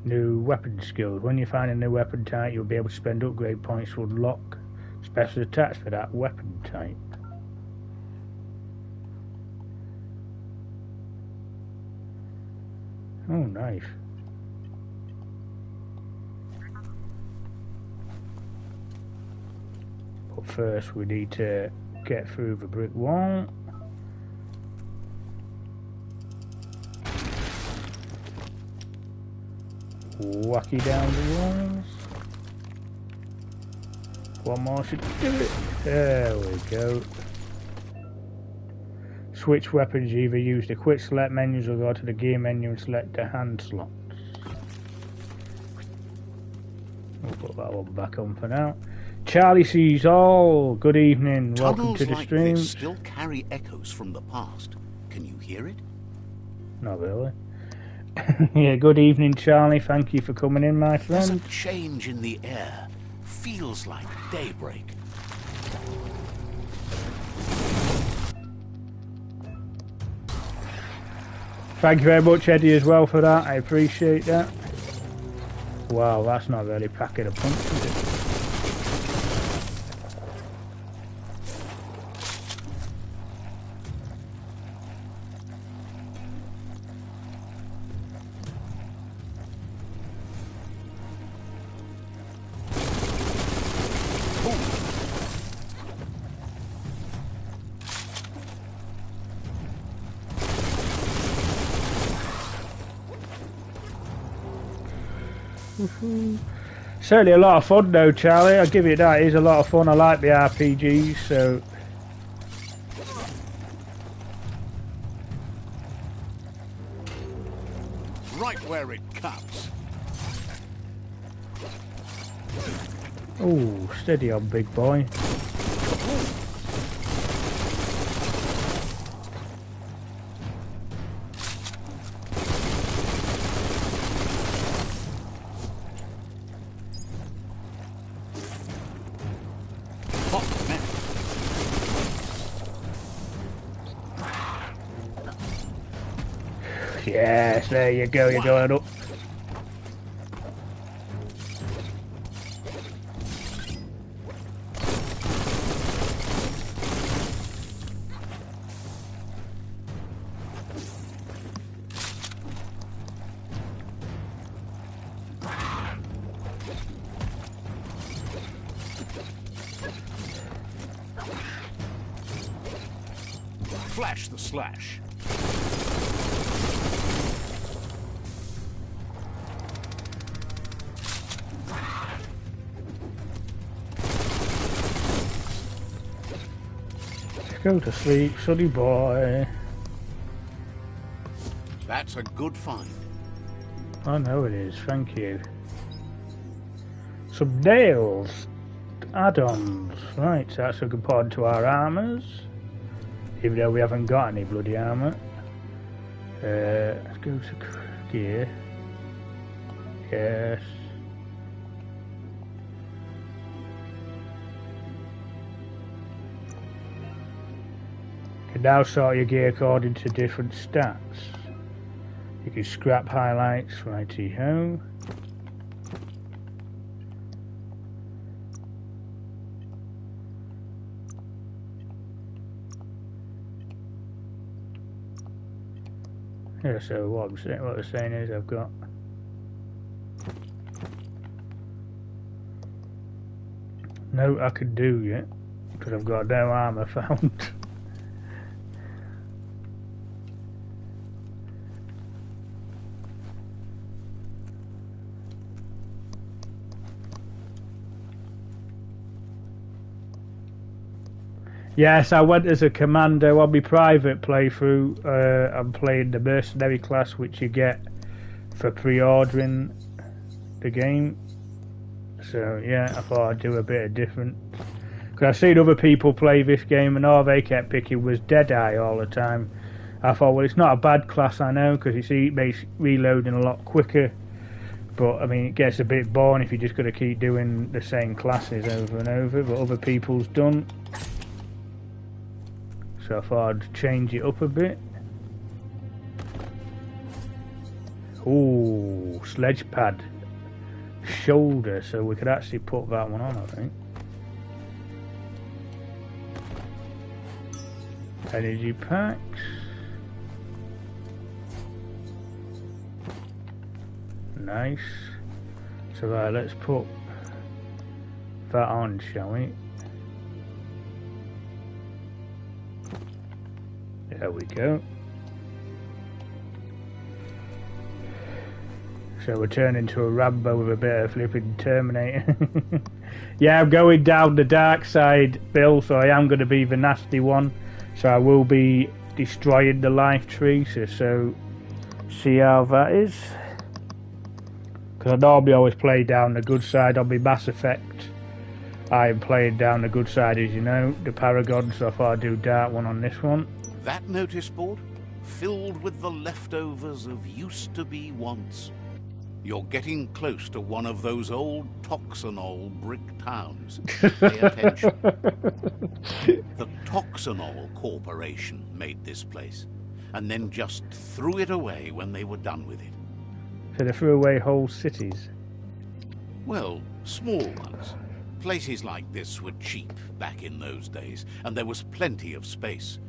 A: New weapon skills. When you find a new weapon type, you'll be able to spend upgrade points to unlock special attacks for that weapon type. Oh, nice. But first we need to get through the brick wall. Wacky down the walls. One more should do it. There we go. Switch weapons. Either use the quick select menus or go to the gear menu and select the hand slots. We'll put that one back on for now. Charlie sees all. Good evening. Welcome to the
B: like
A: stream.
B: This still carry echoes from the past. Can you hear it?
A: Not really. Yeah, good evening, Charlie. Thank you for coming in, my
B: There's
A: friend.
B: a change in the air. Feels like daybreak.
A: Thank you very much, Eddie, as well for that. I appreciate that. Wow, that's not really packing a punch, is it? Certainly a lot of fun though, Charlie. I'll give you that. It is a lot of fun. I like the RPGs, so...
B: Right where it cuts.
A: Oh, steady on, big boy. Yes, there you go, you're going up.
B: Flash the slash.
A: Go to sleep, sonny boy.
B: That's a good find.
A: I know it is, thank you. Some nails. Add-ons. Right, so that's a good part to our armours. Even though we haven't got any bloody armour. Let's go to gear. Yes. You can now sort your gear according to different stats. You can scrap highlights, righty-ho. Yeah, so what they're saying is I've got no I could do yet because I've got no armor found. Yes, I went as a commando on my private playthrough. I'm playing the mercenary class, which you get for pre-ordering the game. So yeah, I thought I'd do a bit of different. Because I've seen other people play this game, and all they kept picking was Deadeye all the time. I thought, well, it's not a bad class, I know, because it makes reloading a lot quicker. But I mean, it gets a bit boring if you're just going to keep doing the same classes over and over. But other people's done. So I thought I'd change it up a bit. Ooh, sledge pad. Shoulder, so we could actually put that one on, I think. Energy packs. Nice. So right, let's put that on, shall we? There we go. So we're turning into a Rambo with a bit of flipping Terminator. Yeah, I'm going down the dark side, Bill, so I am going to be the nasty one. So I will be destroying the life tree, so see how that is. Because I normally always play down the good side on my Mass Effect. I am playing down the good side, as you know, the Paragon, so I thought I'd do dark one on this one.
B: That notice board, filled with the leftovers of used-to-be once. You're getting close to one of those old Toxanol brick towns. Pay attention. The Toxanol Corporation made this place, and then just threw it away when they were done with it.
A: So they threw away whole cities?
B: Well, small ones. Places like this were cheap back in those days, and there was plenty of space.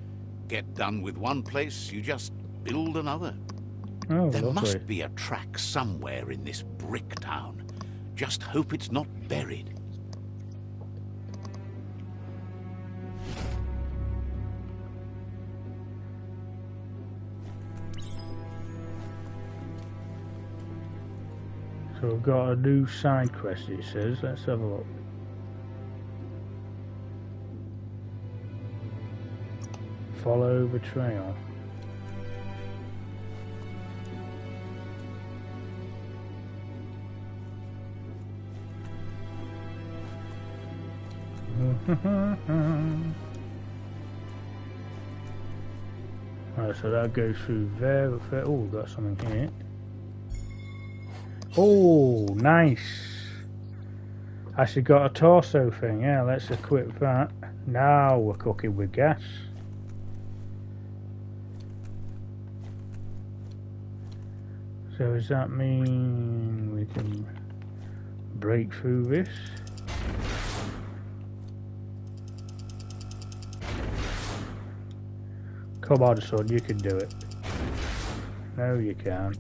B: Get done with one place, you just build another.
A: Oh,
B: there
A: lovely.
B: must be a track somewhere in this brick town. Just hope it's not buried.
A: So we've got a new side quest, it says. Let's have a look. Follow the trail. Right, so that goes through there. Oh, we've got something here. Oh, nice. Actually got a torso thing. Yeah, let's equip that. Now we're cooking with gas. So does that mean we can break through this? Come on, son, you can do it. No, you can't.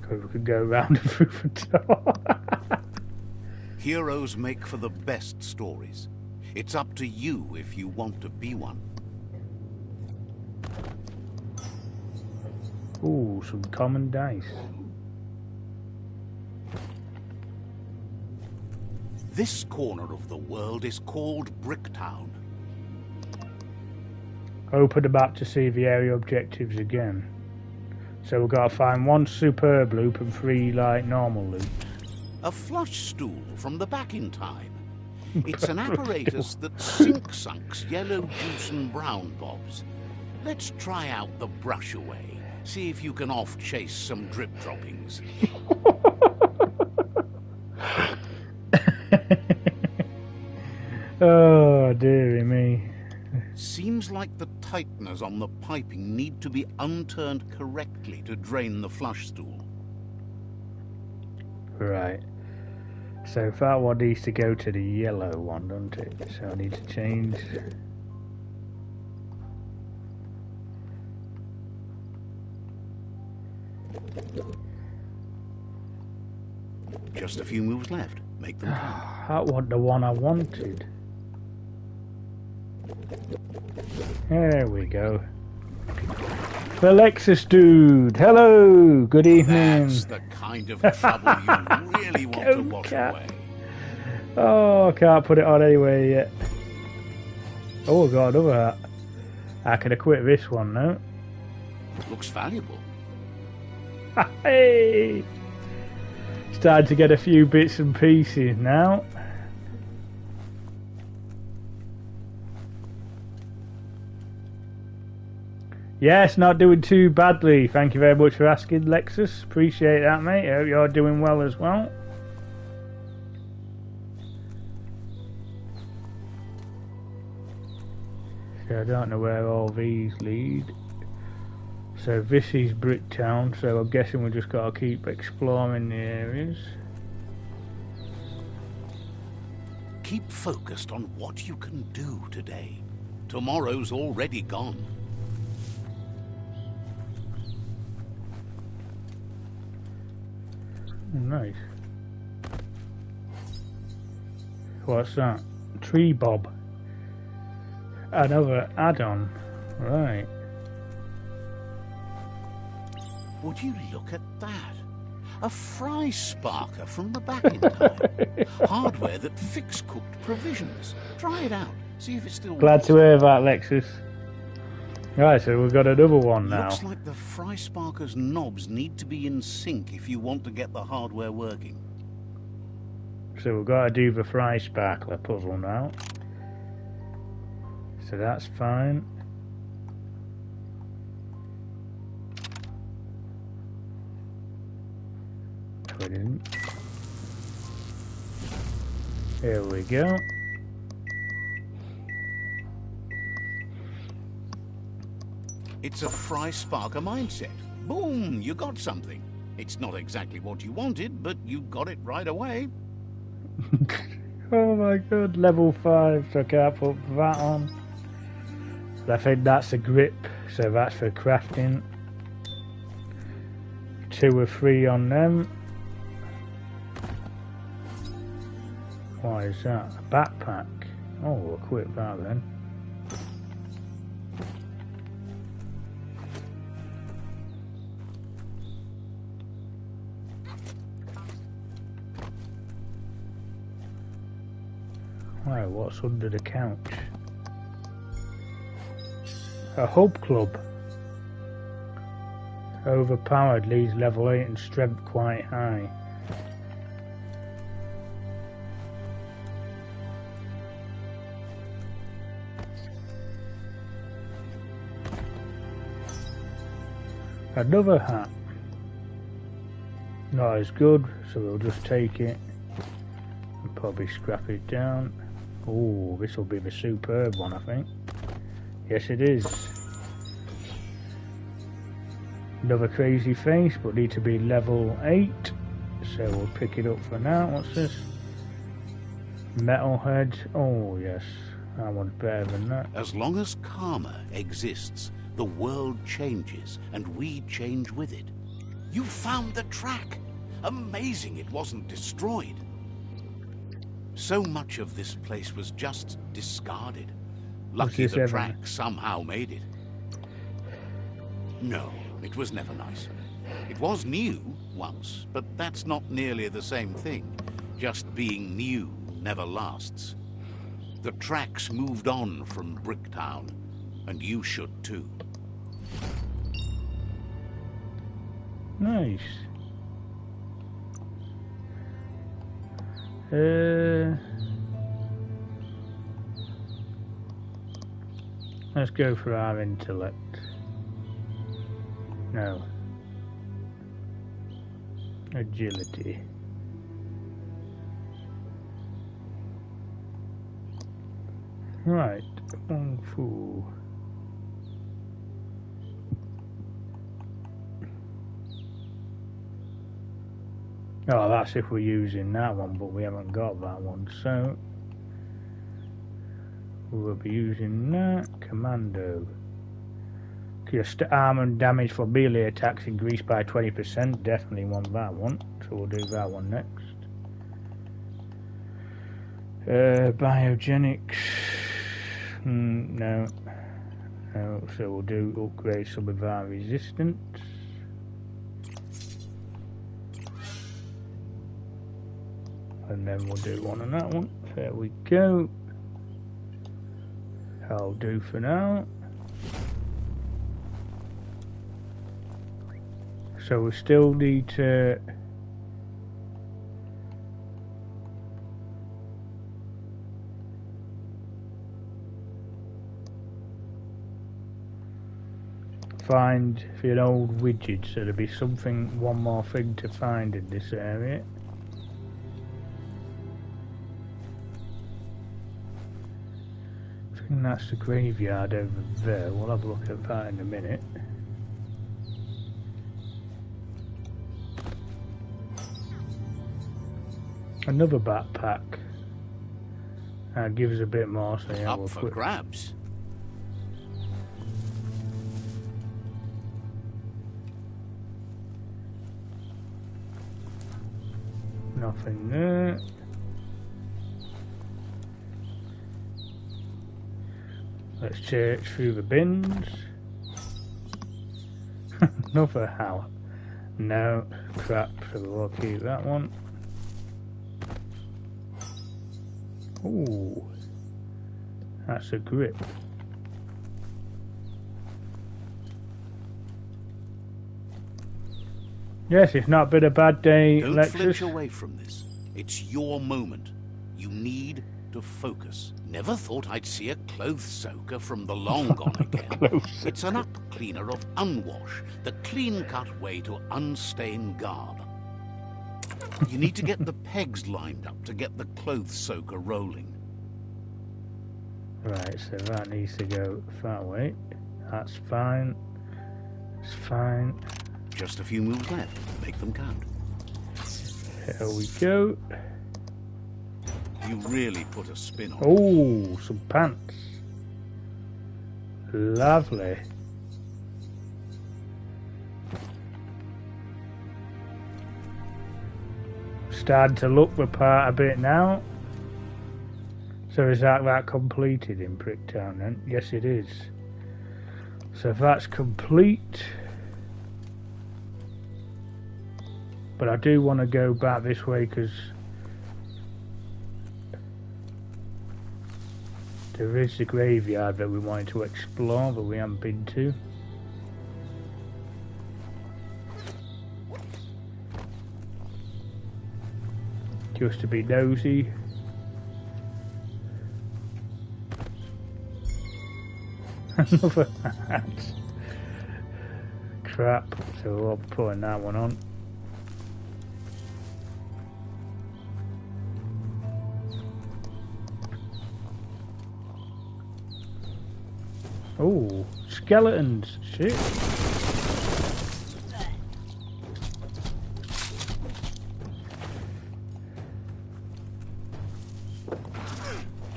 A: Because we could go round and through the door.
B: Heroes make for the best stories. It's up to you if you want to be one.
A: Ooh, some common dice.
B: This corner of the world is called Bricktown.
A: Open the map to see the area objectives again. So we've got to find one superb loop and 3 like normal loops.
B: A flush stool from the back in time. It's an apparatus that sunk-sunks yellow juice and brown bobs. Let's try out the brush away. See if you can off-chase some drip droppings.
A: Oh, dearie me.
B: Seems like the tighteners on the piping need to be unturned correctly to drain the flush stool.
A: Right. So that one needs to go to the yellow one, doesn't it? So I need to change.
B: Just a few moves left. Make them count.
A: That wasn't the one I wanted. There we go. The Lexus dude. Hello. Good evening.
B: That's the kind of trouble you really want to wash away.
A: Oh, I can't put it on anywhere yet. Oh, I got another hat. I can equip this one now.
B: Looks valuable.
A: Hey! Starting to get a few bits and pieces now. Yes, not doing too badly. Thank you very much for asking, Lexus. Appreciate that, mate. I hope you're doing well as well. So I don't know where all these lead. So this is Bricktown, so I'm guessing we just got to keep exploring the areas.
B: Keep focused on what you can do today. Tomorrow's already gone.
A: Nice. What's that? Tree Bob. Another add-on. Right.
B: Would you look at that? A fry sparker from the back in time. Hardware that fix-cooked provisions. Try it out. See if it still works.
A: Glad to hear that, Lexus. Right, so we've got another one now.
B: Looks like the fry sparker's knobs need to be in sync if you want to get the hardware working.
A: So we've got to do the fry sparkler puzzle now. So that's fine. We didn't. Here we go.
B: It's a fry sparker mindset. Boom, you got something. It's not exactly what you wanted, but you got it right away.
A: Oh my god, level 5, so I can't put that on. I think that's a grip, so that's for crafting. 2 or 3 on them. Why is that? A backpack. Oh, we'll equip that then. Right, what's under the couch? A hub club. Overpowered, leaves level 8 and strength quite high. Another hat. Not as good, so we'll just take it and probably scrap it down. Oh, this will be the superb one, I think. Yes, it is. Another crazy face, but need to be level 8. So we'll pick it up for now. What's this? Metalhead. Oh, yes. That one's better than that.
B: As long as karma exists, the world changes, and we change with it. You found the track. Amazing it wasn't destroyed. So much of this place was just discarded. Lucky the track somehow made it. No, it was never nice. It was new once, but that's not nearly the same thing. Just being new never lasts. The tracks moved on from Bricktown, and you should too.
A: Nice. Let's go for our intellect. No. Agility. Right, Kung Fu. Oh, that's if we're using that one, but we haven't got that one, so we'll be using that. Commando. Your arm and damage for melee attacks increased by 20%. Definitely want that one, so we'll do that one next. Biogenics. No. No, so we'll do upgrade some of our resistance. And then we'll do one on that one. There we go. That'll do for now. So we still need to find the old widget, so there'll be something, one more thing to find in this area. I think that's the graveyard over there. We'll have a look at that in a minute. Another backpack. Gives a bit more, so yeah,
B: Up
A: we'll
B: for
A: put
B: grabs.
A: nothing there. Let's search through the bins. Another how? No, crap, so we'll keep that one. Ooh, that's a grip. Yes, it's not been a bad day.
B: Don't
A: Let's
B: flinch
A: just...
B: away from this. It's your moment. You need to focus. Never thought I'd see a clothes soaker from the long gone again. It's an up cleaner of unwash, the clean-cut way to unstain garb. You need to get the pegs lined up to get the clothes soaker rolling.
A: Right, so that needs to go that way. That's fine. It's fine.
B: Just a few moves left. Make them count.
A: Here we go.
B: You really put a spin on it.
A: Oh, some pants. Lovely. Starting to look the part a bit now. So is that completed in Pricktown then? Yes, it is. So if that's complete. But I do want to go back this way because there is the graveyard that we wanted to explore, but we haven't been to. Just to be nosy. Another hat. Crap, so we'll be putting that one on. Oh, skeletons, shit.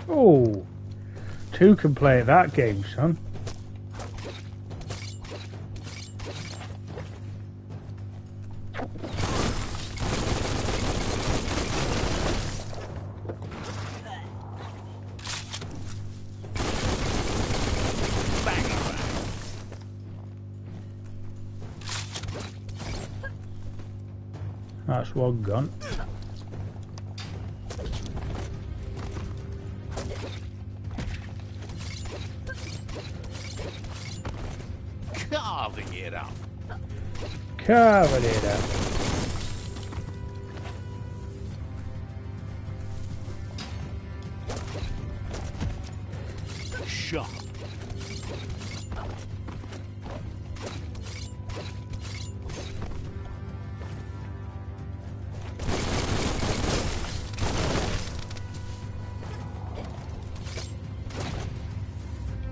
A: Oh, two can play that game, son. That's one gone.
B: Carving it up.
A: Carving it up.
B: Sharp.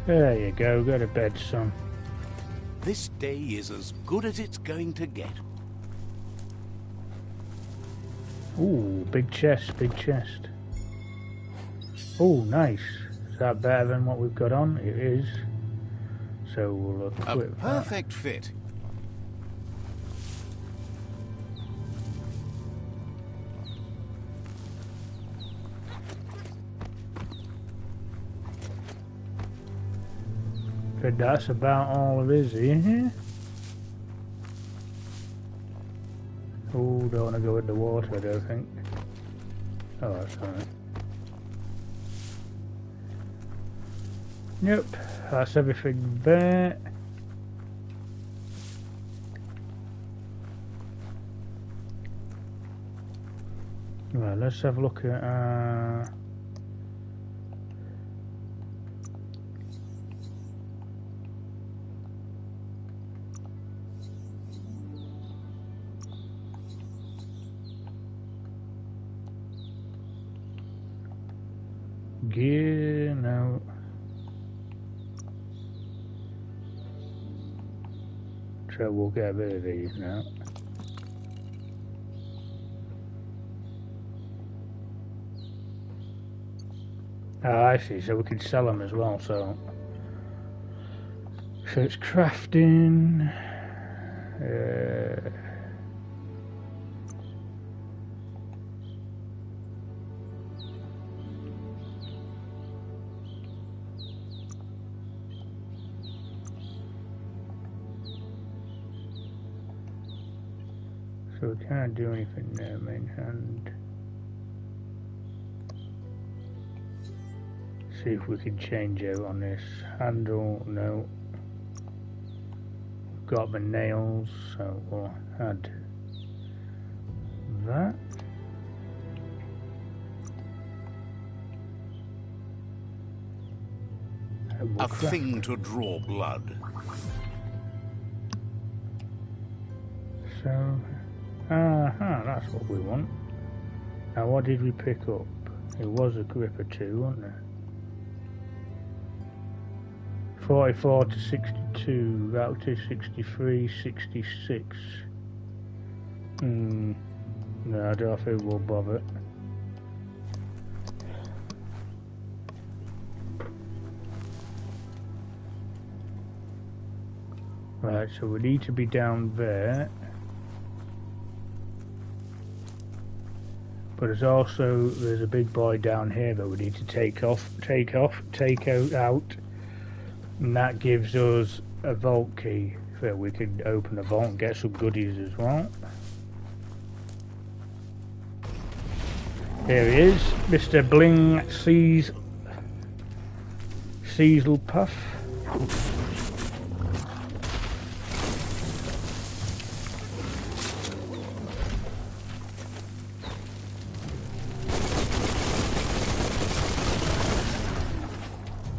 A: There you go, go to bed, son.
B: This day is as good as it's going to get.
A: Ooh, big chest, big chest. Oh, nice. Is that better than what we've got on? It is. So we'll equip
B: A perfect fit.
A: But that's about all of his here. Oh, don't want to go in the water, I don't think. Oh, that's alright. Yep, that's everything there. Right, let's have a look at gear, no. So we'll get rid of these now. Oh, I see, so we can sell them as well, so it's crafting, so we can't do anything there, main hand. See if we can change out on this. Handle, no. Got the nails, so we'll add that.
B: A thing to draw blood.
A: So, that's what we want. Now what did we pick up? It was a gripper too, wasn't it? 44 to 62, out to 63, 66. No, I don't think we'll bother. Right, so we need to be down there. But there's a big boy down here that we need to take out. And that gives us a vault key that we can open the vault and get some goodies as well. Here he is, Mr. Bling Cecil Puff.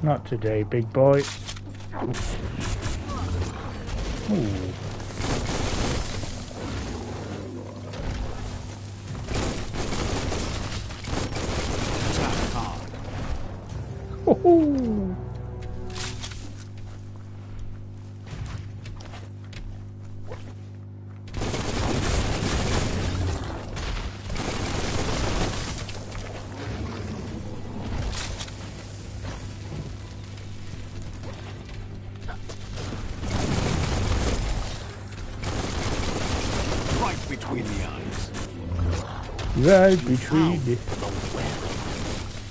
A: Not today, big boy. Ooh. Ooh. Right between
B: the well.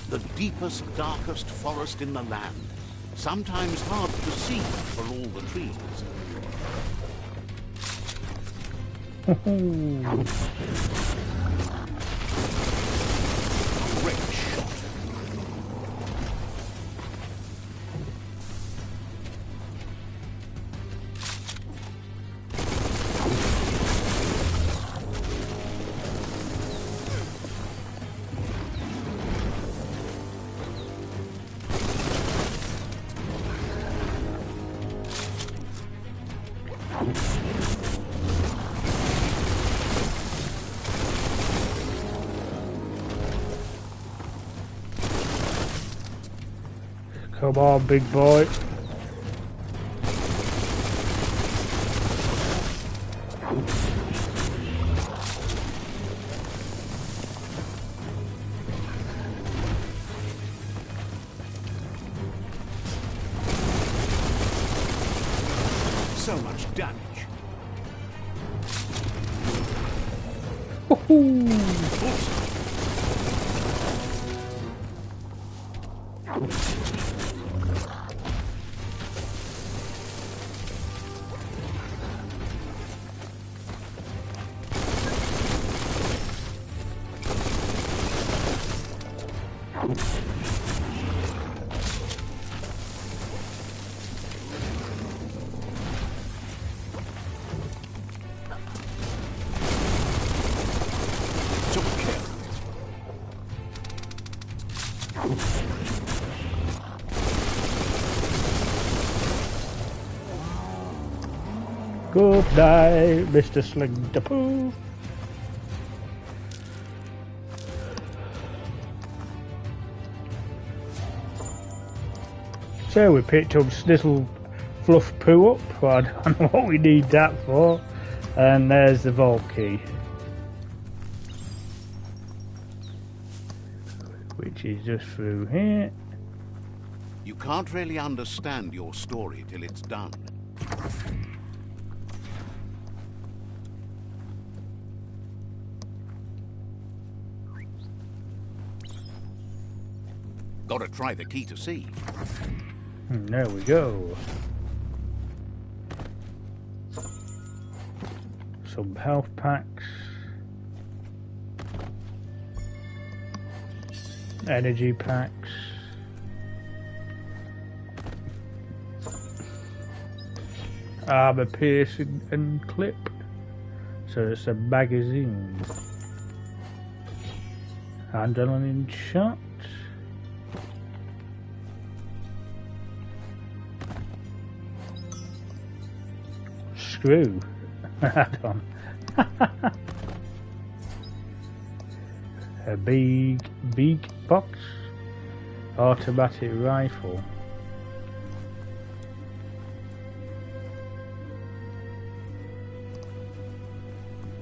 B: The deepest, darkest forest in the land. Sometimes hard to see for all the trees. Great shot.
A: Come on, big boy.
B: so much damage.
A: Good night, Mr. Sling-da-Poo. So we picked up Snizzle Fluff Poo up. I don't know what we need that for. And there's the vault key, which is just through here.
B: You can't really understand your story till it's done. Gotta try the key to see.
A: There we go. Some health packs. Energy packs. Armor piercing and clip. So it's a magazine. Adrenaline shot. Screw. Add-on. A big box. Automatic rifle.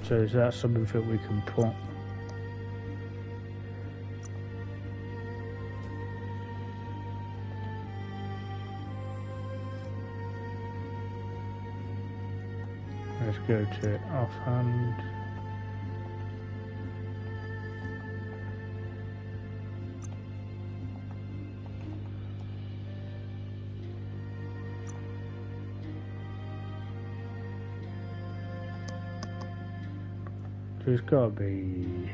A: So is that something that we can put? Let's go to offhand. There's gotta be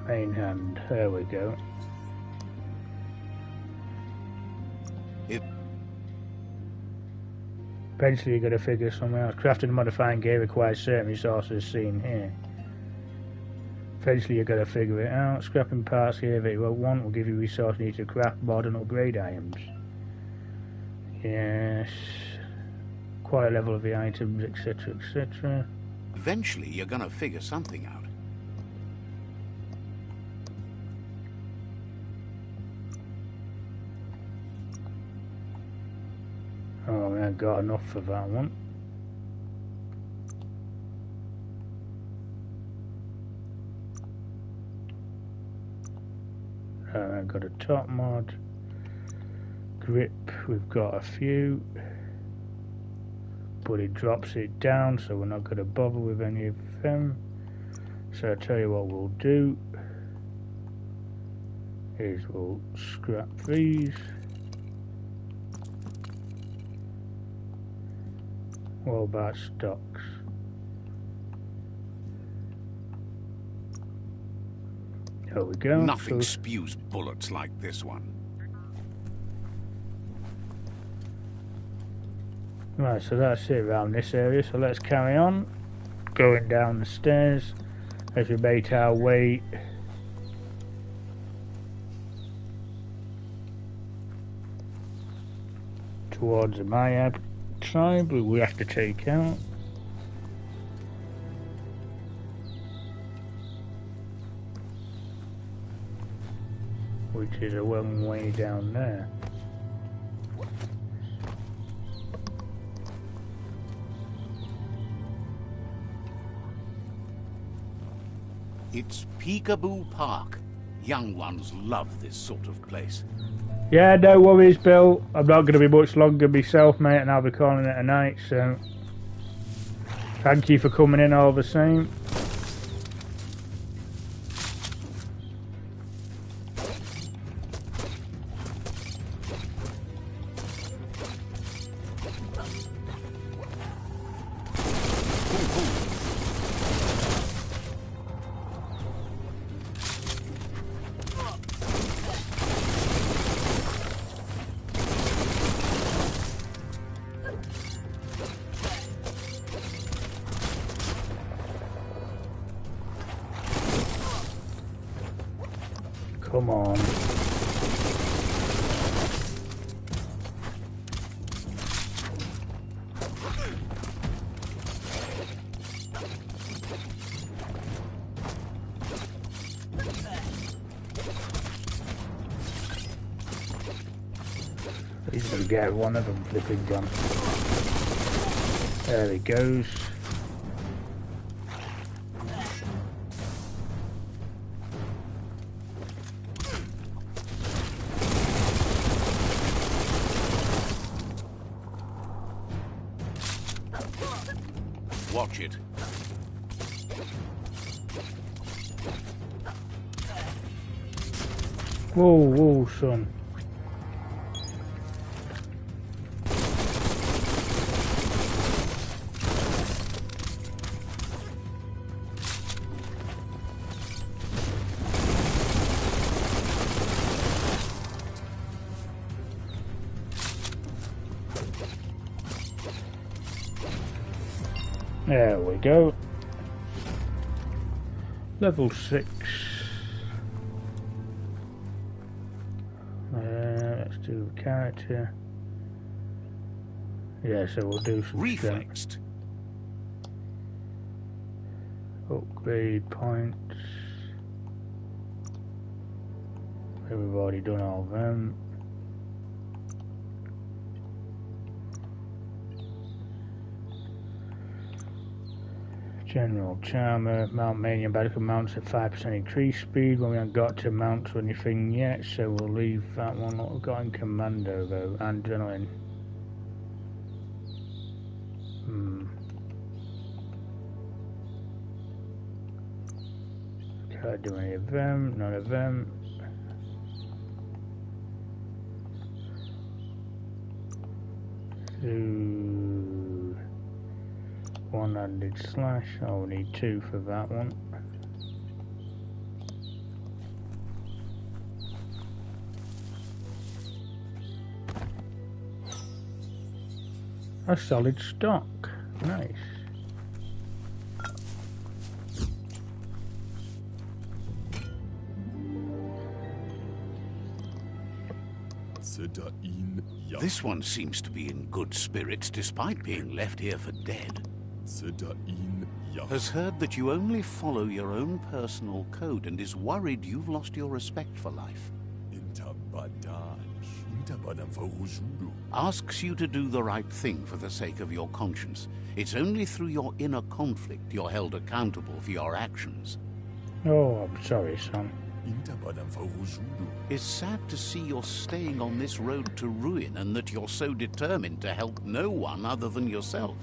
A: main hand. There we go. Eventually you're going to figure something out. Crafting and modifying gear requires certain resources seen here. Eventually you're going to figure it out. Scrapping parts here that you won't want will give you resources needed to craft, mod and upgrade items. Yes. Quite a level of the items, etc, etc.
B: Eventually you're going to figure something out.
A: Oh, I haven't got enough for that one. I've got a top mod. Grip, we've got a few. But it drops it down, so we're not going to bother with any of them. So I'll tell you what we'll do. Is we'll scrap these. What about stocks? There we go.
B: Nothing spews bullets like this one.
A: Right, so that's it around this area. So let's carry on. Going down the stairs as we make our way towards the Mayab tribe we have to take out. Which is a long way down there.
B: It's Peekaboo Park. Young ones love this sort of place.
A: Yeah, no worries, Bill. I'm not going to be much longer myself, mate, and I'll be calling it a night, so... Thank you for coming in all the same. Come on. He's gonna get one of them flipping gun. There he goes.
B: Watch it.
A: Whoa, whoa, son. There we go. Level 6. Let's do the character. Yeah, so we'll do some
B: Reflexed.
A: Upgrade points. We've already done all of them. General Charmer, Mount Mania Medical mounts at 5% increased speed. Well, we haven't got to mount to anything yet, so we'll leave that one. What we've got in Commando though, Adrenaline. Can't do any of them, none of them. One-handed slash. Oh, we need 2 for that one. A solid stock. Nice.
B: This one seems to be in good spirits despite being left here for dead. Has heard that you only follow your own personal code and is worried you've lost your respect for life. Asks you to do the right thing for the sake of your conscience. It's only through your inner conflict you're held accountable for your actions.
A: Oh, I'm sorry, son.
B: It's sad to see you're staying on this road to ruin and that you're so determined to help no one other than yourself.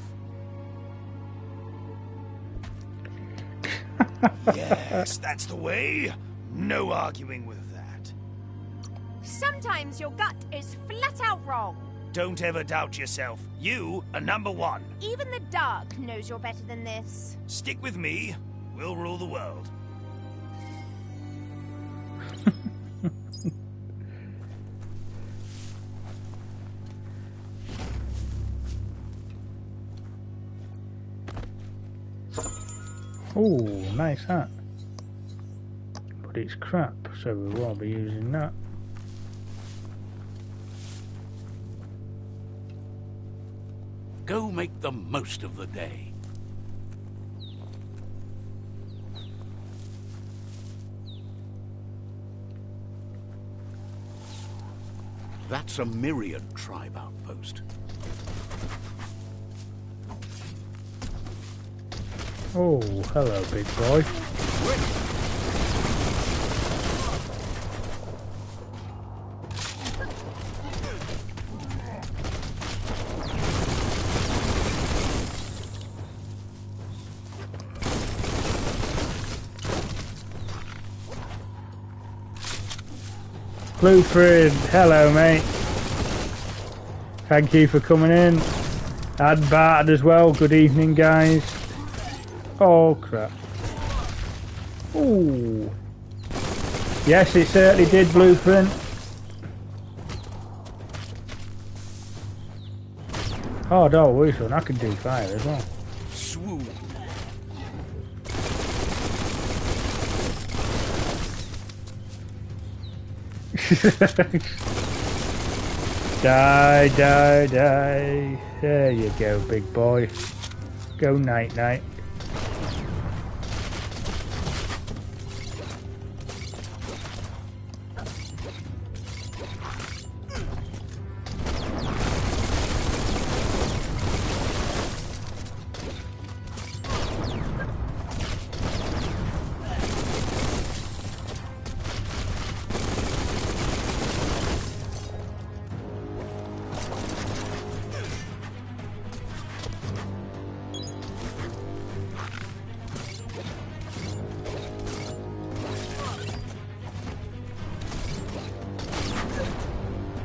C: Yes, that's the way. No arguing with that.
D: Sometimes your gut is flat out wrong.
C: Don't ever doubt yourself. You are number one.
D: Even the dark knows you're better than this.
C: Stick with me. We'll rule the world.
A: Oh, nice hat. But it's crap, so we won't be using that.
B: Go make the most of the day. That's a Myriad tribe outpost.
A: Oh, hello, big boy. Blueprint, hello mate. Thank you for coming in. And Barton as well, good evening guys. Oh crap. Ooh. Yes, it certainly did, Blueprint. Oh no, which one? I can do fire as well.
C: Swoon.
A: Die, die, die. There you go, big boy. Go night night.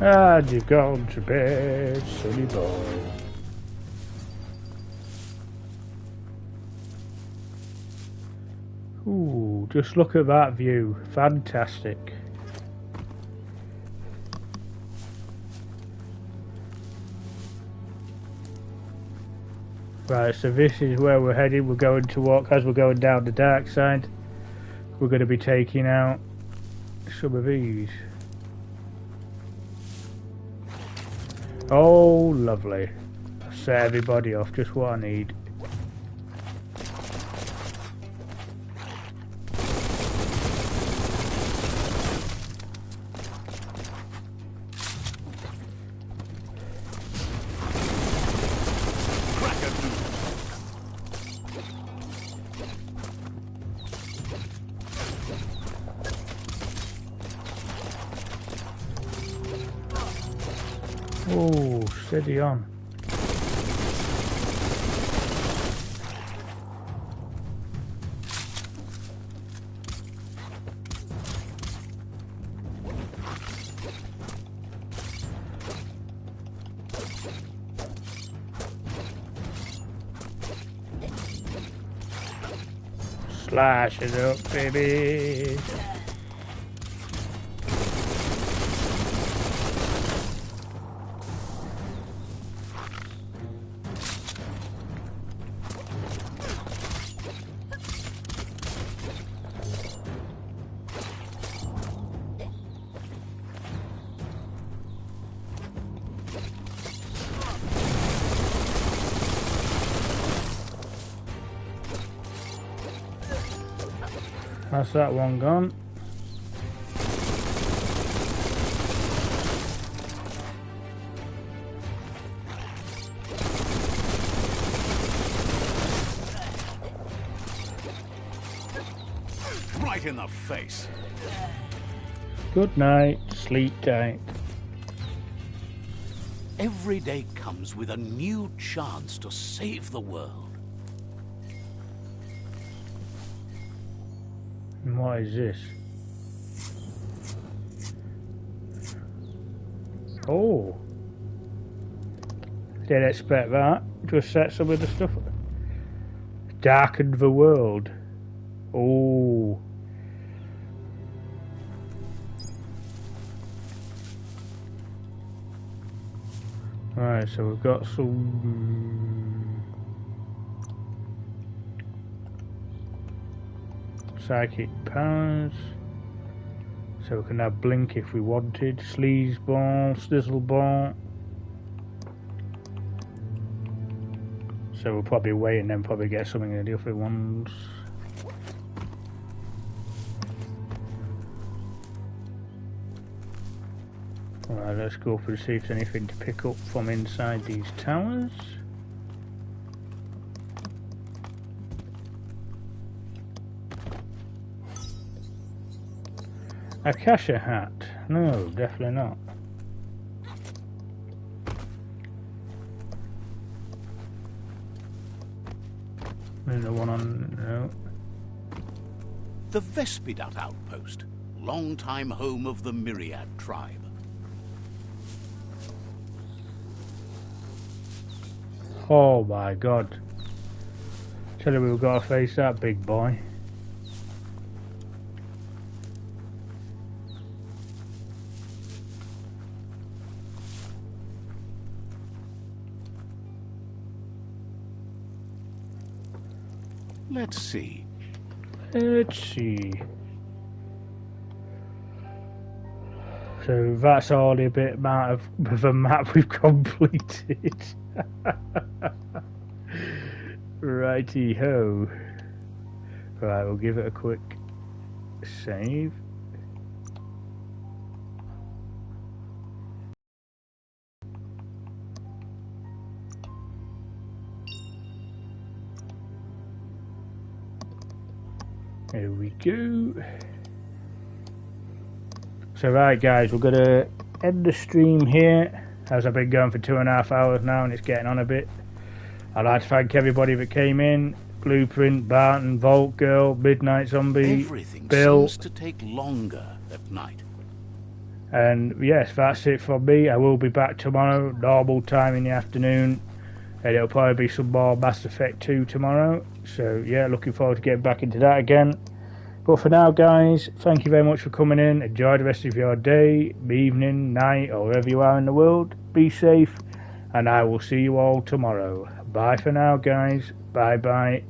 A: And you've gone to bed, silly boy. Ooh, just look at that view. Fantastic. Right, so this is where we're headed. We're going to walk as we're going down the dark side. We're going to be taking out some of these. Oh, lovely. Set everybody off, just what I need. Oh, steady on. Slash it up, baby. That's that one gone.
B: Right in the face.
A: Good night, sleep tight.
B: Every day comes with a new chance to save the world.
A: And what is this? Oh. Didn't expect that. Just set some of the stuff. Darken the world. Oh. Right, so we've got some psychic powers. So we can have blink if we wanted. Sleaze ball, stizzle ball. So we'll probably wait and then probably get something of the other ones. Alright, let's go up and see if there's anything to pick up from inside these towers. Akasha hat. No, definitely not. There's no one on... no.
B: The Vespidat outpost. longtime home of the Myriad tribe.
A: Oh my god. Tell you we've got to face that big boy.
B: Let's see.
A: Let's see. So that's all the bit amount of a map we've completed. Righty ho. Right, we'll give it a quick save. There we go. So right guys, we're going to end the stream here, as I've been going for 2.5 hours now and it's getting on a bit. I'd like to thank everybody that came in. Blueprint, Barton, Vault Girl, Midnight Zombie,
B: Everything
A: Bill.
B: seems to take longer at night.
A: And yes, that's it from me. I will be back tomorrow, normal time in the afternoon. And it'll probably be some more Mass Effect 2 tomorrow. So yeah, looking forward to getting back into that again. But for now guys, thank you very much for coming in. Enjoy the rest of your day, evening, night, or wherever you are in the world. Be safe, and I will see you all tomorrow. Bye for now guys. Bye bye.